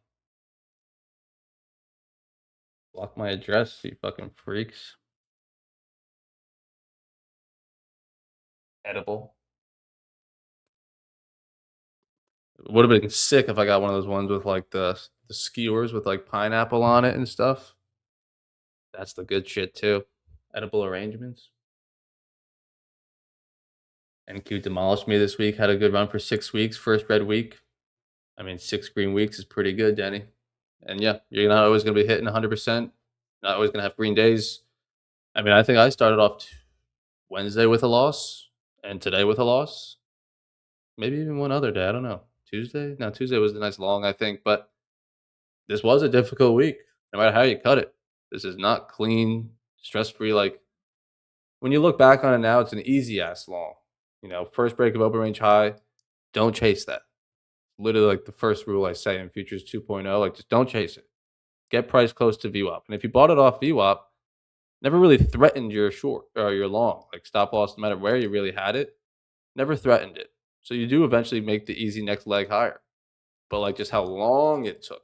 Block my address, you fucking freaks. Edible. It would have been sick if I got one of those ones with like the skewers with like pineapple on it and stuff. That's the good shit too. Edible Arrangements. NQ demolished me this week. Had a good run for 6 weeks. First red week. I mean, 6 green weeks is pretty good, Denny. And yeah, you're not always going to be hitting 100%. Not always going to have green days. I mean, I think I started off Wednesday with a loss and today with a loss. Maybe even one other day. I don't know. Tuesday? No, Tuesday was a nice long, I think. But this was a difficult week, no matter how you cut it. This is not clean, stress free. Like when you look back on it now, it's an easy ass long. First break of open range high, don't chase that. Literally, like the first rule I say in Futures 2.0, like just don't chase it. get price close to VWAP. And if you bought it off VWAP, never really threatened your short or your long. Like stop loss, no matter where you really had it, never threatened it. So you do eventually make the easy next leg higher. But like just how long it took,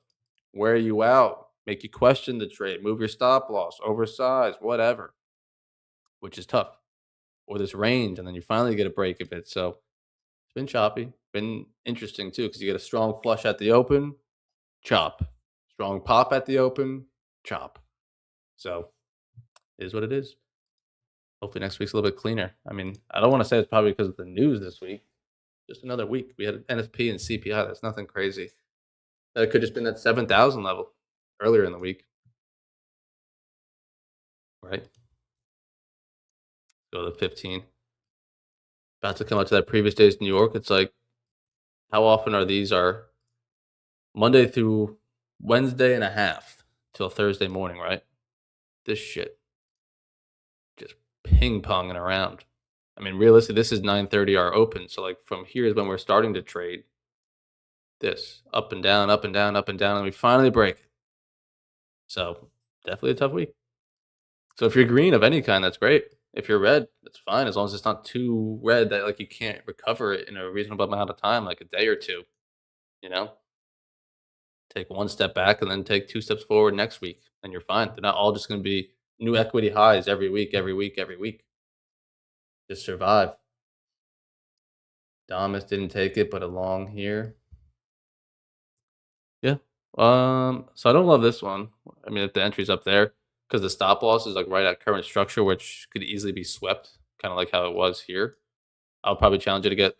wear you out, make you question the trade, move your stop loss, oversize, whatever, which is tough. Or this range, and then you finally get a break of it. So it's been choppy, been interesting too, because you get a strong flush at the open, chop. Strong pop at the open, chop. So it is what it is. Hopefully next week's a little bit cleaner. I mean, I don't want to say it's probably because of the news this week. Just another week. We had NFP and CPI. That's nothing crazy. That could just been that 7,000 level earlier in the week, right? Go to 15. About to come out to that previous day's New York. It's like, how often are these our Monday through Wednesday and a half till Thursday morning, right? This shit just ping ponging around. I mean, realistically, this is 9:30 our open. So like from here is when we're starting to trade. This up and down, up and down, up and down, and we finally break it. So definitely a tough week. So if you're green of any kind, that's great. If you're red, that's fine as long as it's not too red that like you can't recover it in a reasonable amount of time, like a day or two. You know, take one step back and then take two steps forward next week, and you're fine. They're not all just going to be new equity highs every week, every week, every week. Just survive. Damas didn't take it, but along here. Yeah. So I don't love this one. I mean, if the entry's up there, because the stop loss is like right at current structure, which could easily be swept, kind of like how it was here. I'll probably challenge you to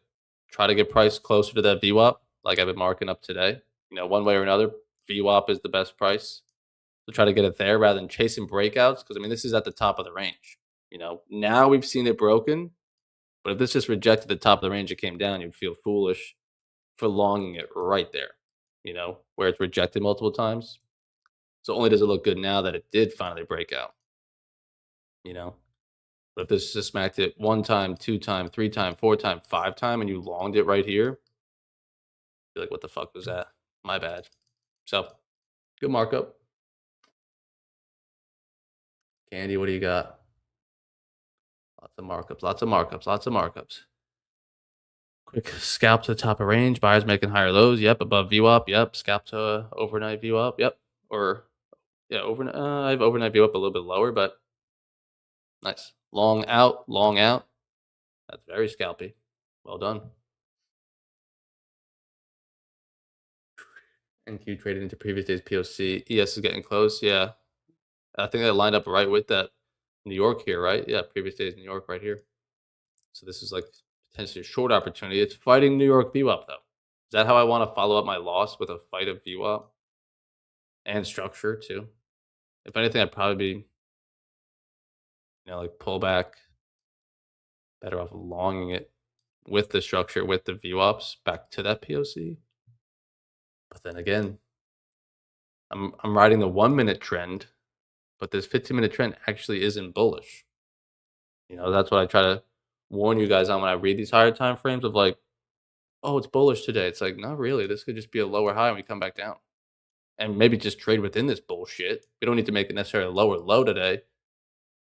try to get price closer to that VWAP, like I've been marking up today. You know, one way or another, VWAP is the best price. So try to get it there rather than chasing breakouts. Because I mean, this is at the top of the range. You know, now we've seen it broken, but if this just rejected the top of the range, it came down, you'd feel foolish for longing it right there. You know, where it's rejected multiple times. So only does it look good now that it did finally break out. You know, but if this just smacked it one time, two time, three time, four time, five time, and you longed it right here, you're like, what the fuck was that? My bad. So good markup. Candy, what do you got? Lots of markups, lots of markups, lots of markups. Quick scalp to the top of range. Buyers making higher lows. Yep. Above VWAP. Yep. Scalp to overnight VWAP. Yep. Or yeah, overnight. I have overnight VWAP a little bit lower, but nice. Long out. Long out. That's very scalpy. Well done. NQ traded into previous day's POC. ES is getting close. Yeah. I think that lined up right with that New York here, right? Yeah. Previous day's New York right here. So this is like potentially a short opportunity. It's fighting New York VWAP though. Is that how I want to follow up my loss with a fight of VWAP and structure too? If anything, I'd probably be, like pull back, better off longing it with the structure, with the VWAPs back to that POC. But then again, I'm riding the 1 minute trend, but this 15-minute trend actually isn't bullish. That's what I try to warn you guys on when I read these higher time frames of like, oh, it's bullish today. It's like, not really. This could just be a lower high and we come back down. And maybe just trade within this bullshit. We don't need to make it necessarily a lower low today.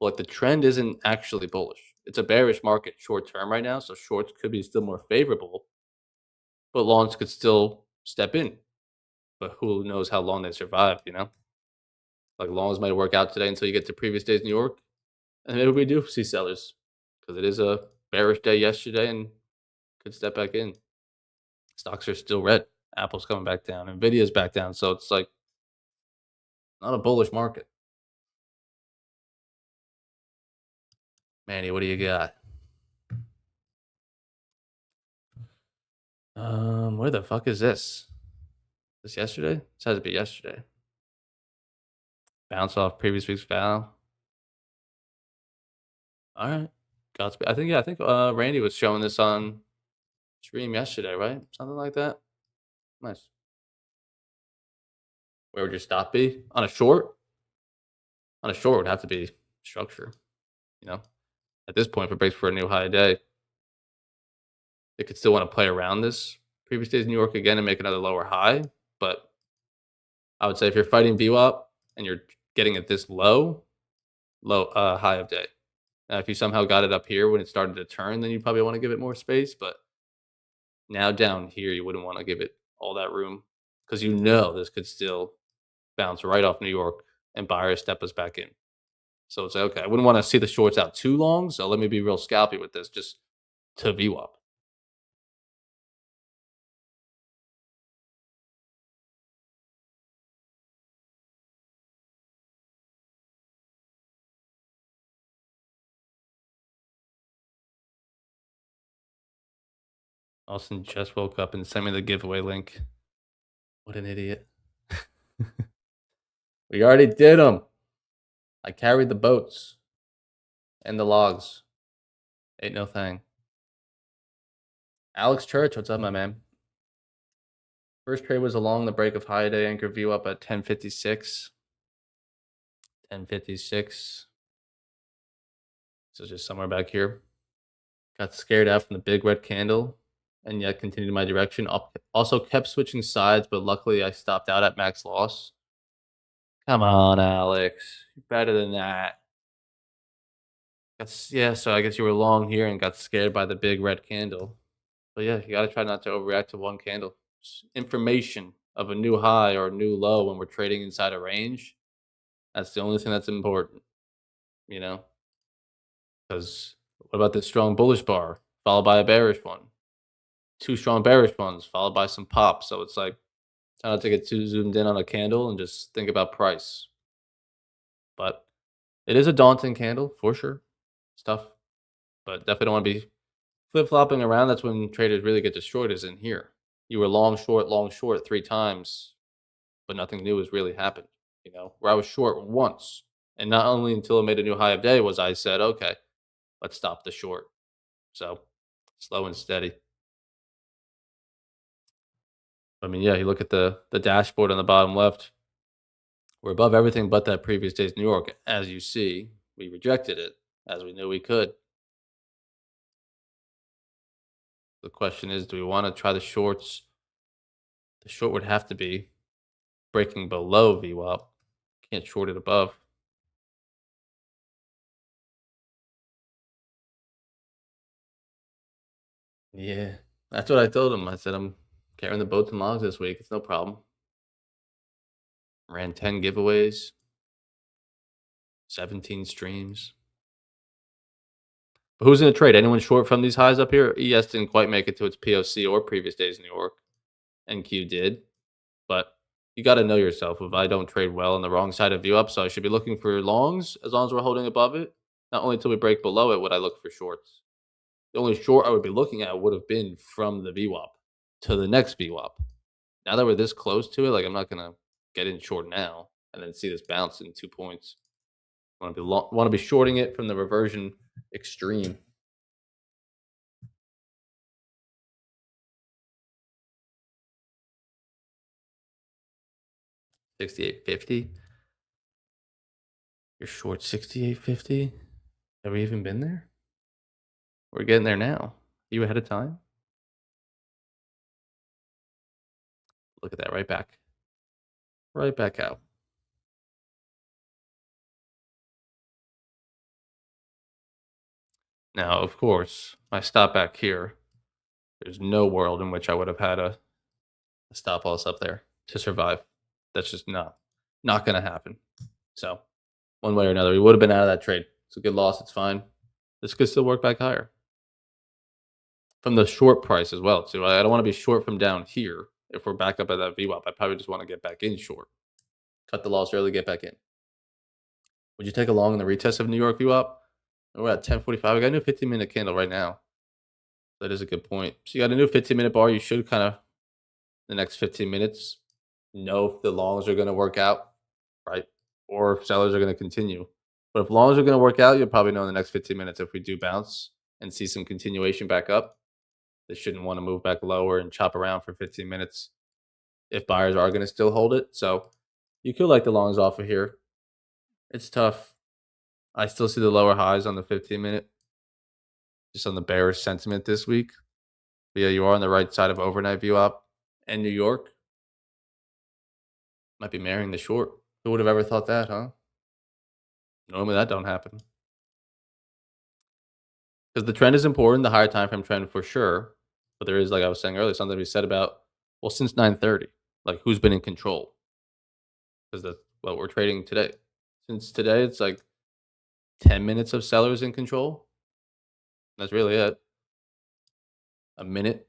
Like the trend isn't actually bullish. It's a bearish market short term right now, so shorts could be still more favorable, but longs could still step in. But who knows how long they survive? Like longs might work out today until you get to previous days New York, and maybe we do see sellers because it is a bearish day yesterday and could step back in. Stocks are still red. Apple's coming back down. Nvidia's back down. So it's like not a bullish market. Manny, what do you got? Where the fuck is this? This yesterday? This has to be yesterday. Bounce off previous week's foul. All right. Godspeed. I think Randy was showing this on stream yesterday, right? Something like that. Nice. Where would your stop be? On a short? On a short would have to be structure. You know, at this point, if it breaks for a new high day, they could still want to play around this previous day's New York again and make another lower high. But I would say if you're fighting VWAP, and you're getting it this high of day. Now, if you somehow got it up here when it started to turn, then you probably want to give it more space. But now down here, you wouldn't want to give it all that room because you know this could still bounce right off New York and buyers step us back in. So it's like, okay, I wouldn't want to see the shorts out too long. So let me be real scalpy with this just to VWAP. Austin just woke up and sent me the giveaway link. What an idiot. We already did them. I carried the boats and the logs. Ain't no thing. Alex Church, what's up, my man? First trade was along the break of high day anchor view up at 10:56. 10:56. So just somewhere back here. Got scared out from the big red candle and yet continued my direction. Also kept switching sides, but luckily I stopped out at max loss. Come on, Alex. You're better than that. Yeah, so I guess you were long here and got scared by the big red candle. But yeah, you gotta try not to overreact to one candle. Information of a new high or a new low when we're trading inside a range. That's the only thing that's important, you know? Because what about this strong bullish bar followed by a bearish one? Two strong bearish ones followed by some pop. So it's like try not to get too zoomed in on a candle and just think about price. But it is a daunting candle for sure. It's tough, but definitely don't want to be flip flopping around. That's when traders really get destroyed. Is in here. You were long short 3 times, but nothing new has really happened. You know, where I was short once, and not only until it made a new high of day was I said, okay, let's stop the short. So slow and steady. I mean, yeah, you look at the dashboard on the bottom left. We're above everything but that previous day's New York. As you see, we rejected it as we knew we could. The question is, do we want to try the shorts? The short would have to be breaking below VWAP. Can't short it above. Yeah, that's what I told him. I said, I'm carrying the boats and logs this week. It's no problem. Ran 10 giveaways, 17 streams. But who's in the trade? Anyone short from these highs up here? ES didn't quite make it to its POC or previous days in New York. NQ did. But you got to know yourself. If I don't trade well on the wrong side of view up, so I should be looking for longs as long as we're holding above it. Not only until we break below it would I look for shorts. The only short I would be looking at would have been from the VWAP to the next VWAP. Now that we're this close to it, like I'm not gonna get in short now and then see this bounce in 2 points. Want to be shorting it from the reversion extreme. $68.50. You're short $68.50. Have we even been there? We're getting there now. You ahead of time? Look at that, right back. Right back out. Now, of course, my stop back here, there's no world in which I would have had a stop loss up there to survive. That's just not going to happen. So, one way or another, we would have been out of that trade. It's a good loss. It's fine. This could still work back higher from the short price as well, too. I don't want to be short from down here. If we're back up at that VWAP, I probably just want to get back in short. Cut the loss early, get back in. Would you take a long in the retest of New York VWAP? We're at 10:45. We got a new 15-minute candle right now. That is a good point. So you got a new 15-minute bar. You should kind of the next 15 minutes know if the longs are going to work out, right? Or if sellers are going to continue. But if longs are going to work out, you'll probably know in the next 15 minutes if we do bounce and see some continuation back up. They shouldn't want to move back lower and chop around for 15 minutes if buyers are going to still hold it. So you could like the longs off of here. It's tough. I still see the lower highs on the 15-minute, just on the bearish sentiment this week. But yeah, you are on the right side of overnight view up. And New York might be marrying the short. Who would have ever thought that, huh? Normally that don't happen. Because the trend is important, the higher time frame trend for sure. But there is, like I was saying earlier, something to be said about, well, since 9:30, like who's been in control? Because that's what we're trading today. Since today, it's like 10 minutes of sellers in control. That's really it. A minute,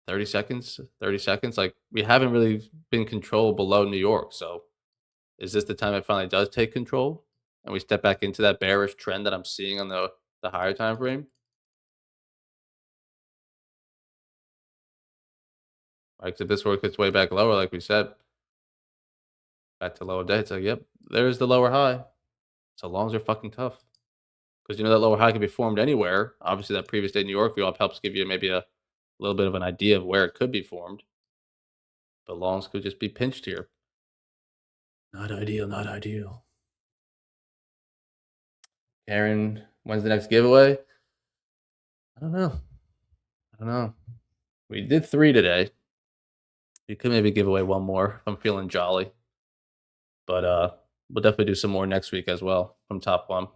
30 seconds, 30 seconds. Like we haven't really been controlled below New York. So is this the time it finally does take control? And we step back into that bearish trend that I'm seeing on the higher time frame? Like if this work its way back lower, like we said, back to lower day, it's like, yep, there's the lower high. So longs are fucking tough. Because you know that lower high can be formed anywhere. Obviously, that previous day New York view up helps give you maybe a little bit of an idea of where it could be formed. But longs could just be pinched here. Not ideal, not ideal. Aaron, when's the next giveaway? I don't know. I don't know. We did 3 today. We could maybe give away 1 more if I'm feeling jolly. But we'll definitely do some more next week as well from top 1.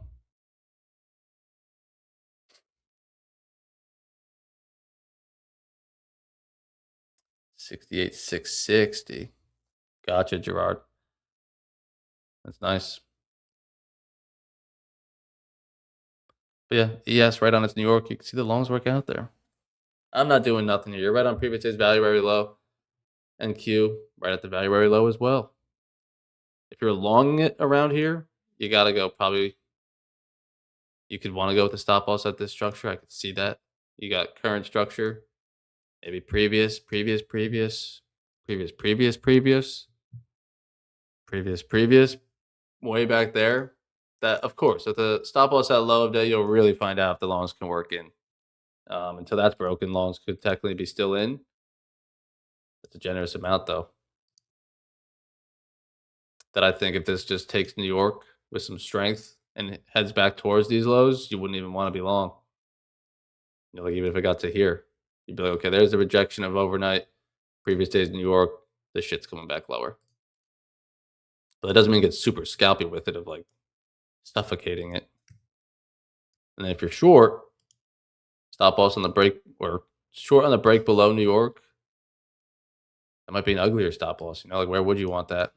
68,660. Gotcha, Gerard. That's nice. But yeah, ES right on its New York. You can see the longs work out there. I'm not doing nothing here. You're right on previous day's value very low. And Q right at the value very low as well. If you're longing it around here, you got to go probably. You could want to go with the stop loss at this structure. I could see that. You got current structure, maybe previous, way back there. That, of course, at the stop loss at low of day, you'll really find out if the longs can work in. Until that's broken, longs could technically be still in. It's a generous amount, though. That I think if this just takes New York with some strength and heads back towards these lows, you wouldn't even want to be long. You know, like even if it got to here, you'd be like, okay, there's the rejection of overnight, previous days in New York. This shit's coming back lower. But that doesn't mean get super scalpy with it of like suffocating it. And then if you're short, stop loss on the break or short on the break below New York, that might be an uglier stop loss. You know, like where would you want that?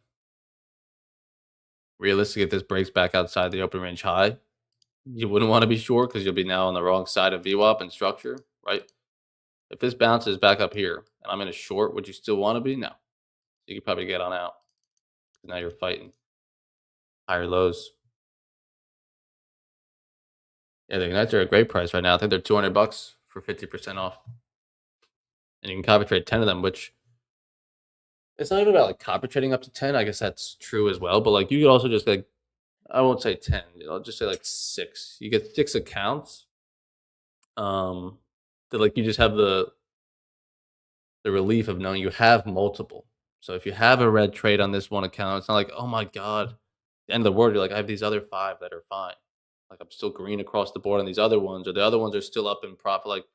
Realistically, if this breaks back outside the open range high, you wouldn't want to be short because you'll be now on the wrong side of VWAP and structure, right? If this bounces back up here and I'm in a short, would you still want to be? No. You could probably get on out. Now you're fighting higher lows. Yeah, the Ignites are a great price right now. I think they're $200 for 50% off. And you can copy trade 10 of them, which it's not even about like copy trading up to 10. I guess that's true as well. But like you could also just like, I won't say 10, I'll just say like 6. You get 6 accounts. That like you just have the relief of knowing you have multiple. So if you have a red trade on this one account, it's not like, oh my God, the end of the world. You're like, I have these other 5 that are fine. Like I'm still green across the board on these other ones, or the other ones are still up in profit. Like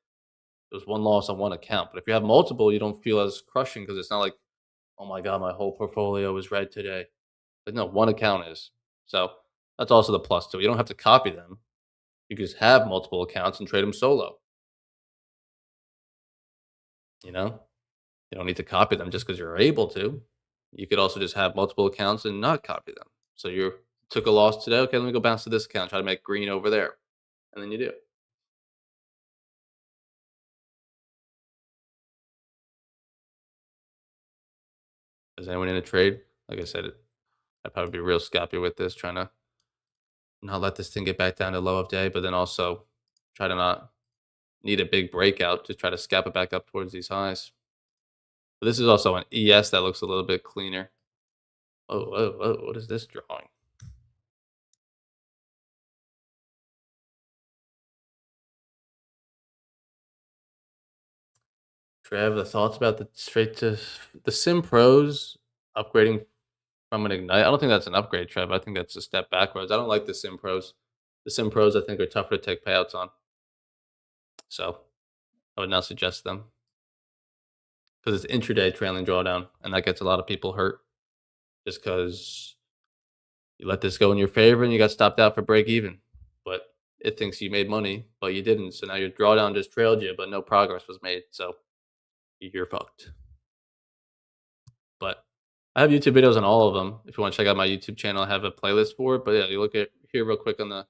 there's one loss on one account. But if you have multiple, you don't feel as crushing because it's not like, oh my God, my whole portfolio is red today. But no, one account is. So that's also the plus to it. You don't have to copy them. You just have multiple accounts and trade them solo. You know, you don't need to copy them just because you're able to. You could also just have multiple accounts and not copy them. So you took a loss today. Okay, let me go bounce to this account, try to make green over there. And then you do. Is anyone in a trade? Like I said, I'd probably be real scrappy with this, trying to not let this thing get back down to low of day, but then also try to not need a big breakout to try to scalp it back up towards these highs. But this is also an ES that looks a little bit cleaner. Oh, what is this drawing? Trev, the thoughts about the straight to the Sim Pros upgrading from an Ignite? I don't think that's an upgrade, Trev. I think that's a step backwards. I don't like the Sim Pros. The Sim Pros, I think, are tougher to take payouts on. So I would not suggest them because it's intraday trailing drawdown, and that gets a lot of people hurt just because You let this go in your favor and you got stopped out for break even. But it thinks you made money, but you didn't. So now your drawdown just trailed you, but no progress was made. So you're fucked. But I have YouTube videos on all of them. If you want to check out my YouTube channel, I have a playlist for it. But yeah, you look at here real quick on the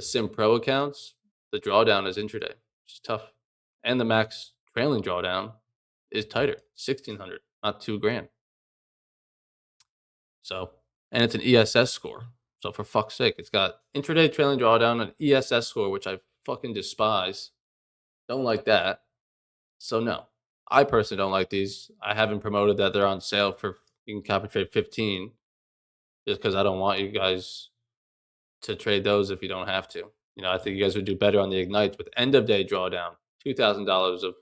Sim Pro accounts, the drawdown is intraday. It's tough. And the max trailing drawdown is tighter, 1,600, not 2 grand. So, and it's an ESS score. So for fuck's sake, it's got intraday trailing drawdown, an ESS score, which I fucking despise. Don't like that. So no, I personally don't like these. I haven't promoted that they're on sale for you can copy trade 15 just because I don't want you guys to trade those if you don't have to. I think you guys would do better on the ignites with end of day drawdown, $2,000 of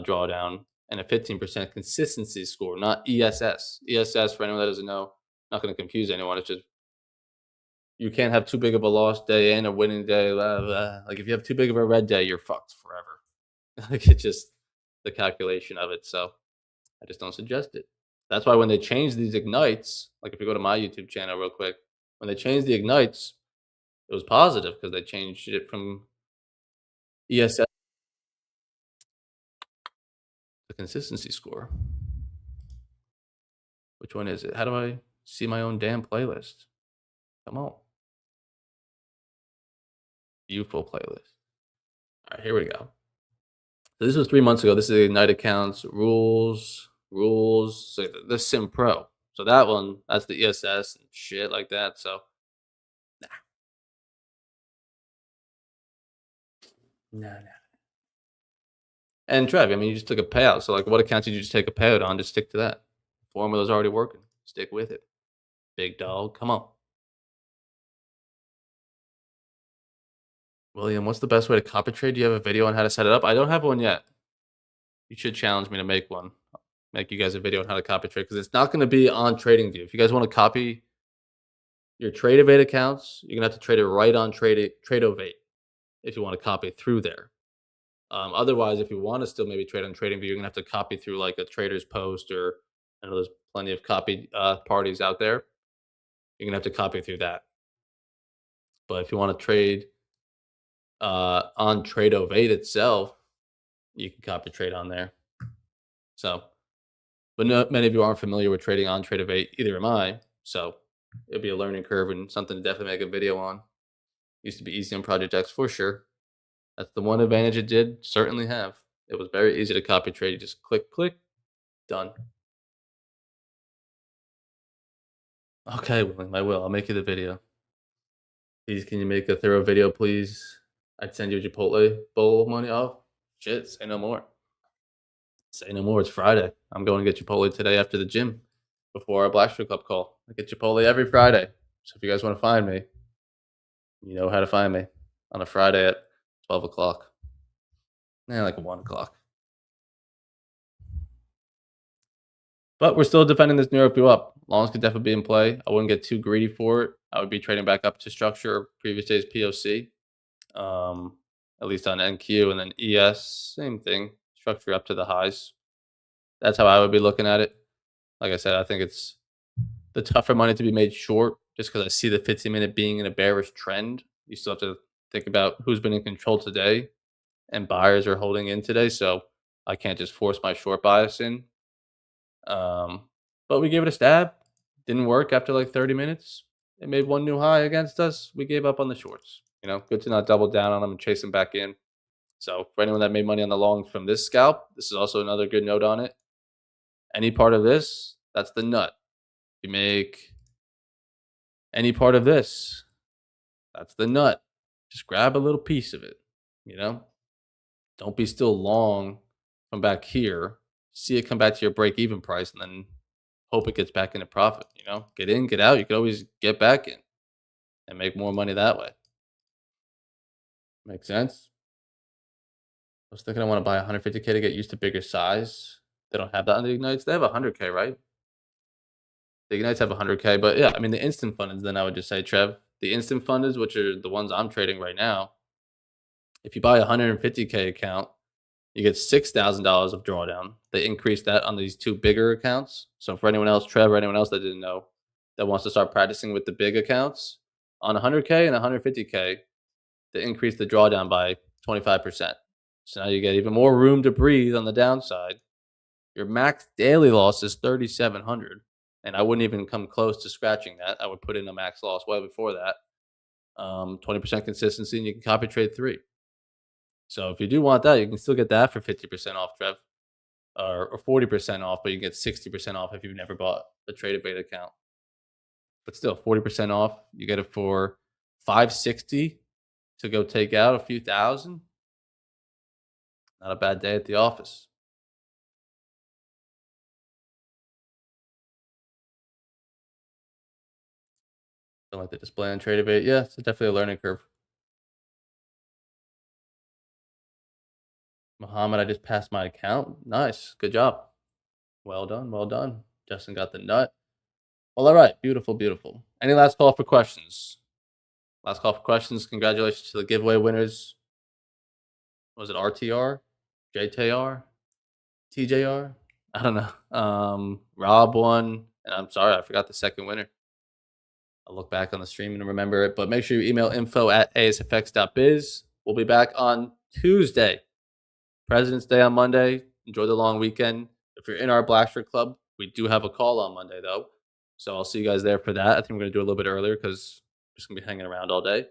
drawdown, and a 15% consistency score, not ESS. ESS, for anyone that doesn't know, not going to confuse anyone. It's just you can't have too big of a lost day and a winning day. Blah, blah. Like if you have too big of a red day, you're fucked forever. Like it's just the calculation of it. So I just don't suggest it. That's why when they change these ignites, like if you go to my YouTube channel real quick, when they changed the ignites, it was positive because they changed it from ESS to consistency score. Which one is it? How do I see my own damn playlist? Come on. Viewful playlist. All right, here we go. So this was 3 months ago. This is the Ignite accounts, rules. So the Sim Pro. So that one, that's the ESS and shit like that. So, no. And Trev, I mean, you just took a payout. So, like, what accounts did you just take a payout on? Just stick to that. Formula's already working. Stick with it. Big dog. Come on. William, what's the best way to copy trade? Do you have a video on how to set it up? I don't have one yet. You should challenge me to make one. Make you guys a video on how to copy trade because it's not going to be on TradingView. If you guys want to copy your Tradeovate accounts, you're gonna have to trade it right on Tradeovate if you want to copy through there. Otherwise, if you want to still maybe trade on TradingView, you're gonna have to copy through like a Trader's Post or I know there's plenty of copy parties out there. You're gonna have to copy through that. But if you want to trade on Tradeovate itself, you can copy trade on there. So, but many of you aren't familiar with trading on Tradeovate. Either am I. So it'll be a learning curve and something to definitely make a video on. Used to be easy on Project X for sure. That's the one advantage it did certainly have. It was very easy to copy trade. You just click, click, done. Okay, William, I will. I'll make you the video. Please, can you make a thorough video, please? I'd send you a Chipotle bowl of money. Oh, shit, say no more. Say no more. It's Friday. I'm going to get Chipotle today after the gym before our Black Strip Club call. I get Chipotle every Friday. So if you guys want to find me, you know how to find me on a Friday at 12 o'clock. Like 1 o'clock. But we're still defending this New York view up. Longs could definitely be in play. I wouldn't get too greedy for it. I would be trading back up to structure previous day's POC. At least on NQ and then ES, same thing. Structure up to the highs. That's how I would be looking at it. Like I said, I think it's the tougher money to be made short just because I see the 15-minute being in a bearish trend. You still have to think about who's been in control today and buyers are holding in today. So I can't just force my short bias in. But we gave it a stab. Didn't work after like 30 minutes. It made one new high against us. We gave up on the shorts. Good to not double down on them and chase them back in. So for anyone that made money on the longs from this scalp, this is also another good note on it. Any part of this, that's the nut. If you make any part of this, that's the nut. Just grab a little piece of it, Don't be still long from back here. See it come back to your break-even price and then hope it gets back into profit, Get in, get out. You can always get back in and make more money that way. Make sense? I was thinking I want to buy 150K to get used to bigger size. They don't have that on the Ignites. They have 100K, right? The Ignites have 100K, but yeah, I mean, the instant fundeds, then I would just say, Trev, the instant fundeds, which are the ones I'm trading right now, if you buy a 150K account, you get $6,000 of drawdown. They increased that on these two bigger accounts. So for anyone else, Trev, or anyone else that didn't know, that wants to start practicing with the big accounts on 100K and 150K to increase the drawdown by 25%. So now you get even more room to breathe on the downside. Your max daily loss is 3,700, and I wouldn't even come close to scratching that. I would put in a max loss way before that. 20% consistency, and you can copy trade 3. So if you do want that, you can still get that for 50% off, Trev, or 40% off, but you get 60% off if you've never bought a Tradeovate account. But still, 40% off. You get it for 560 to go take out a few thousand. Not a bad day at the office. Don't like the display on Tradeovate. Yeah, it's definitely a learning curve. Muhammad, I just passed my account. Nice. Good job. Well done. Well done. Justin got the nut. Well, all right. Beautiful, beautiful. Any last call for questions? Last call for questions. Congratulations to the giveaway winners. Was it RTR? JTR? TJR? I don't know. Rob won. And I'm sorry, I forgot the second winner. I'll look back on the stream and remember it. But make sure you email info@asfx.biz. We'll be back on Tuesday. President's Day on Monday. Enjoy the long weekend. If you're in our Blackshirt Club, we do have a call on Monday, though. So I'll see you guys there for that. I think we're going to do it a little bit earlier because we're just going to be hanging around all day.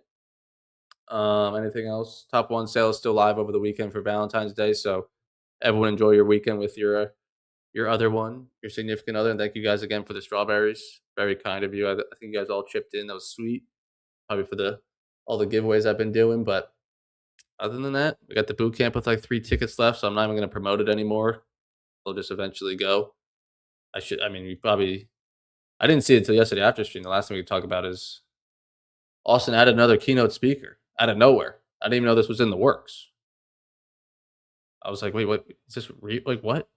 Anything else? Top One sale is still live over the weekend for Valentine's Day. So everyone enjoy your weekend with your other one, your significant other. And thank you guys again for the strawberries. Very kind of you. I think you guys all chipped in. That was sweet. Probably for all the giveaways I've been doing. But other than that, we got the boot camp with like 3 tickets left. So I'm not even going to promote it anymore. They'll just eventually go. I didn't see it until yesterday after stream. The last thing we could talk about is Austin added another keynote speaker out of nowhere. I didn't even know this was in the works. I was like, wait, what? Is this like what?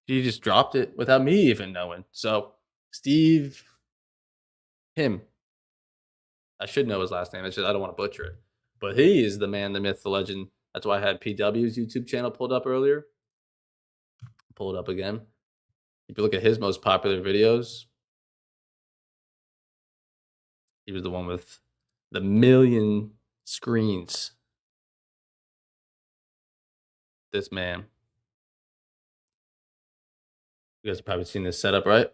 He just dropped it without me even knowing. So Steve, him. I should know his last name. It's just I don't want to butcher it. But he is the man, the myth, the legend. That's why I had PW's YouTube channel pulled up earlier. Pull it up again. If you look at his most popular videos, he was the one with the 1,000,000 screens. This man. You guys have probably seen this setup, right?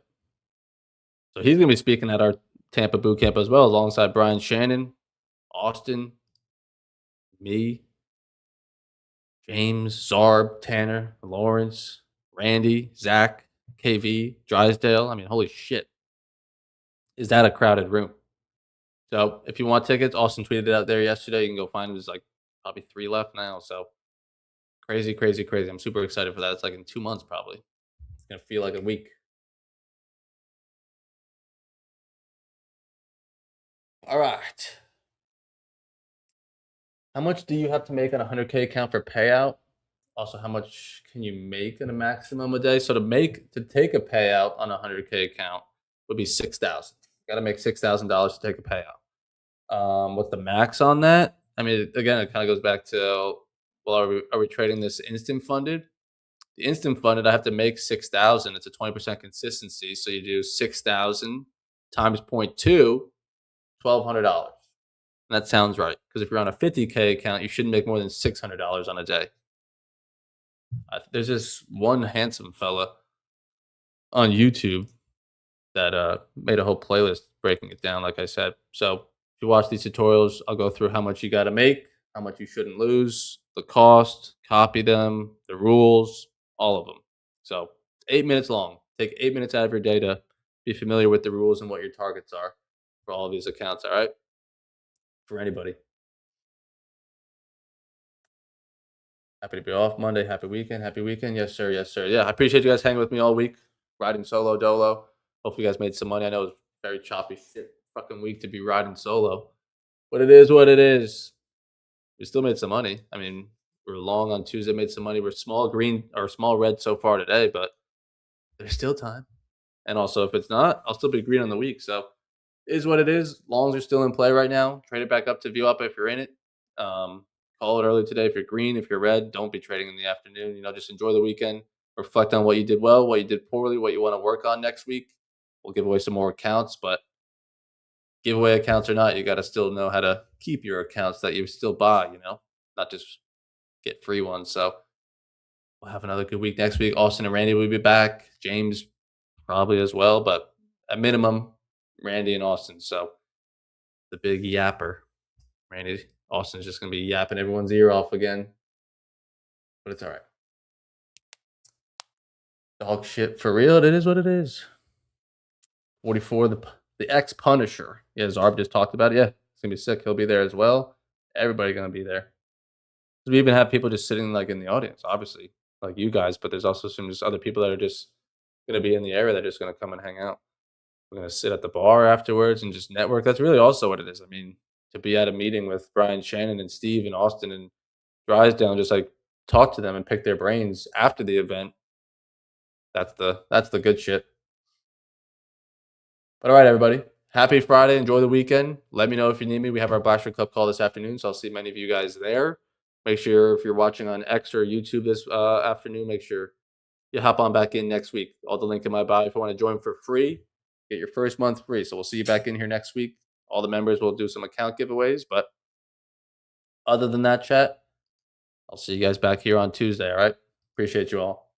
So he's going to be speaking at our Tampa boot camp as well, alongside Brian Shannon, Austin, me, James, Zarb, Tanner, Lawrence, Randy, Zach, KV, Drysdale. I mean, holy shit. Is that a crowded room? So if you want tickets, Austin tweeted it out there yesterday. You can go find them. There's like probably 3 left now. So crazy, crazy, crazy. I'm super excited for that. It's like in 2 months probably. It's going to feel like a week. All right. How much do you have to make on a 100K account for payout? Also, how much can you make in a maximum a day? So to take a payout on a 100K account would be 6,000. Got to make $6,000 to take a payout. What's the max on that? I mean, again, it kind of goes back to, well, are we trading this instant funded? The instant funded, I have to make 6,000. It's a 20% consistency. So you do 6,000 times 0.2, $1,200. And that sounds right. Because if you're on a 50K account, you shouldn't make more than $600 on a day. There's this one handsome fella on YouTube that made a whole playlist breaking it down, like I said. So if you watch these tutorials, I'll go through how much you got to make, how much you shouldn't lose, the cost, copy them, the rules, all of them. So 8 minutes long. Take 8 minutes out of your day to be familiar with the rules and what your targets are for all of these accounts, all right? For anybody. Happy to be off Monday. Happy weekend. Happy weekend. Yes, sir. Yes, sir. Yeah, I appreciate you guys hanging with me all week, riding solo dolo. Hopefully, you guys made some money. I know it was very choppy shit fucking week to be riding solo, but it is what it is. We still made some money. I mean, we're long on Tuesday, made some money. We're small green or small red so far today, but there's still time. And also, if it's not, I'll still be green on the week. So it is what it is. Longs are still in play right now. Trade it back up to view up if you're in it. Call it early today if you're green. If you're red, don't be trading in the afternoon. Just enjoy the weekend. Reflect on what you did well, what you did poorly, what you want to work on next week. We'll give away some more accounts, but giveaway accounts or not, you got to still know how to keep your accounts that you still buy, not just get free ones. So we'll have another good week next week. Austin and Randy will be back. James probably as well, but at minimum, Randy and Austin. So the big yapper. Randy Austin's just going to be yapping everyone's ear off again, but it's all right. Dog shit for real. It is what it is. 44, the ex Punisher. Yeah, Zarb just talked about it. Yeah, it's gonna be sick. He'll be there as well. Everybody gonna be there. We even have people just sitting like in the audience, obviously, like you guys. But there's also some just other people that are just gonna be in the area that are just gonna come and hang out. We're gonna sit at the bar afterwards and just network. That's really also what it is. I mean, to be at a meeting with Brian Shannon and Steve and Austin and Drysdale, and just like talk to them and pick their brains after the event. That's the good shit. But all right, everybody. Happy Friday. Enjoy the weekend. Let me know if you need me. We have our Blasher Club call this afternoon, so I'll see many of you guys there. Make sure if you're watching on X or YouTube this afternoon, make sure you hop on back in next week. All the link in my bio if you want to join for free. Get your first month free. So we'll see you back in here next week. All the members will do some account giveaways. But other than that, chat, I'll see you guys back here on Tuesday. All right. Appreciate you all.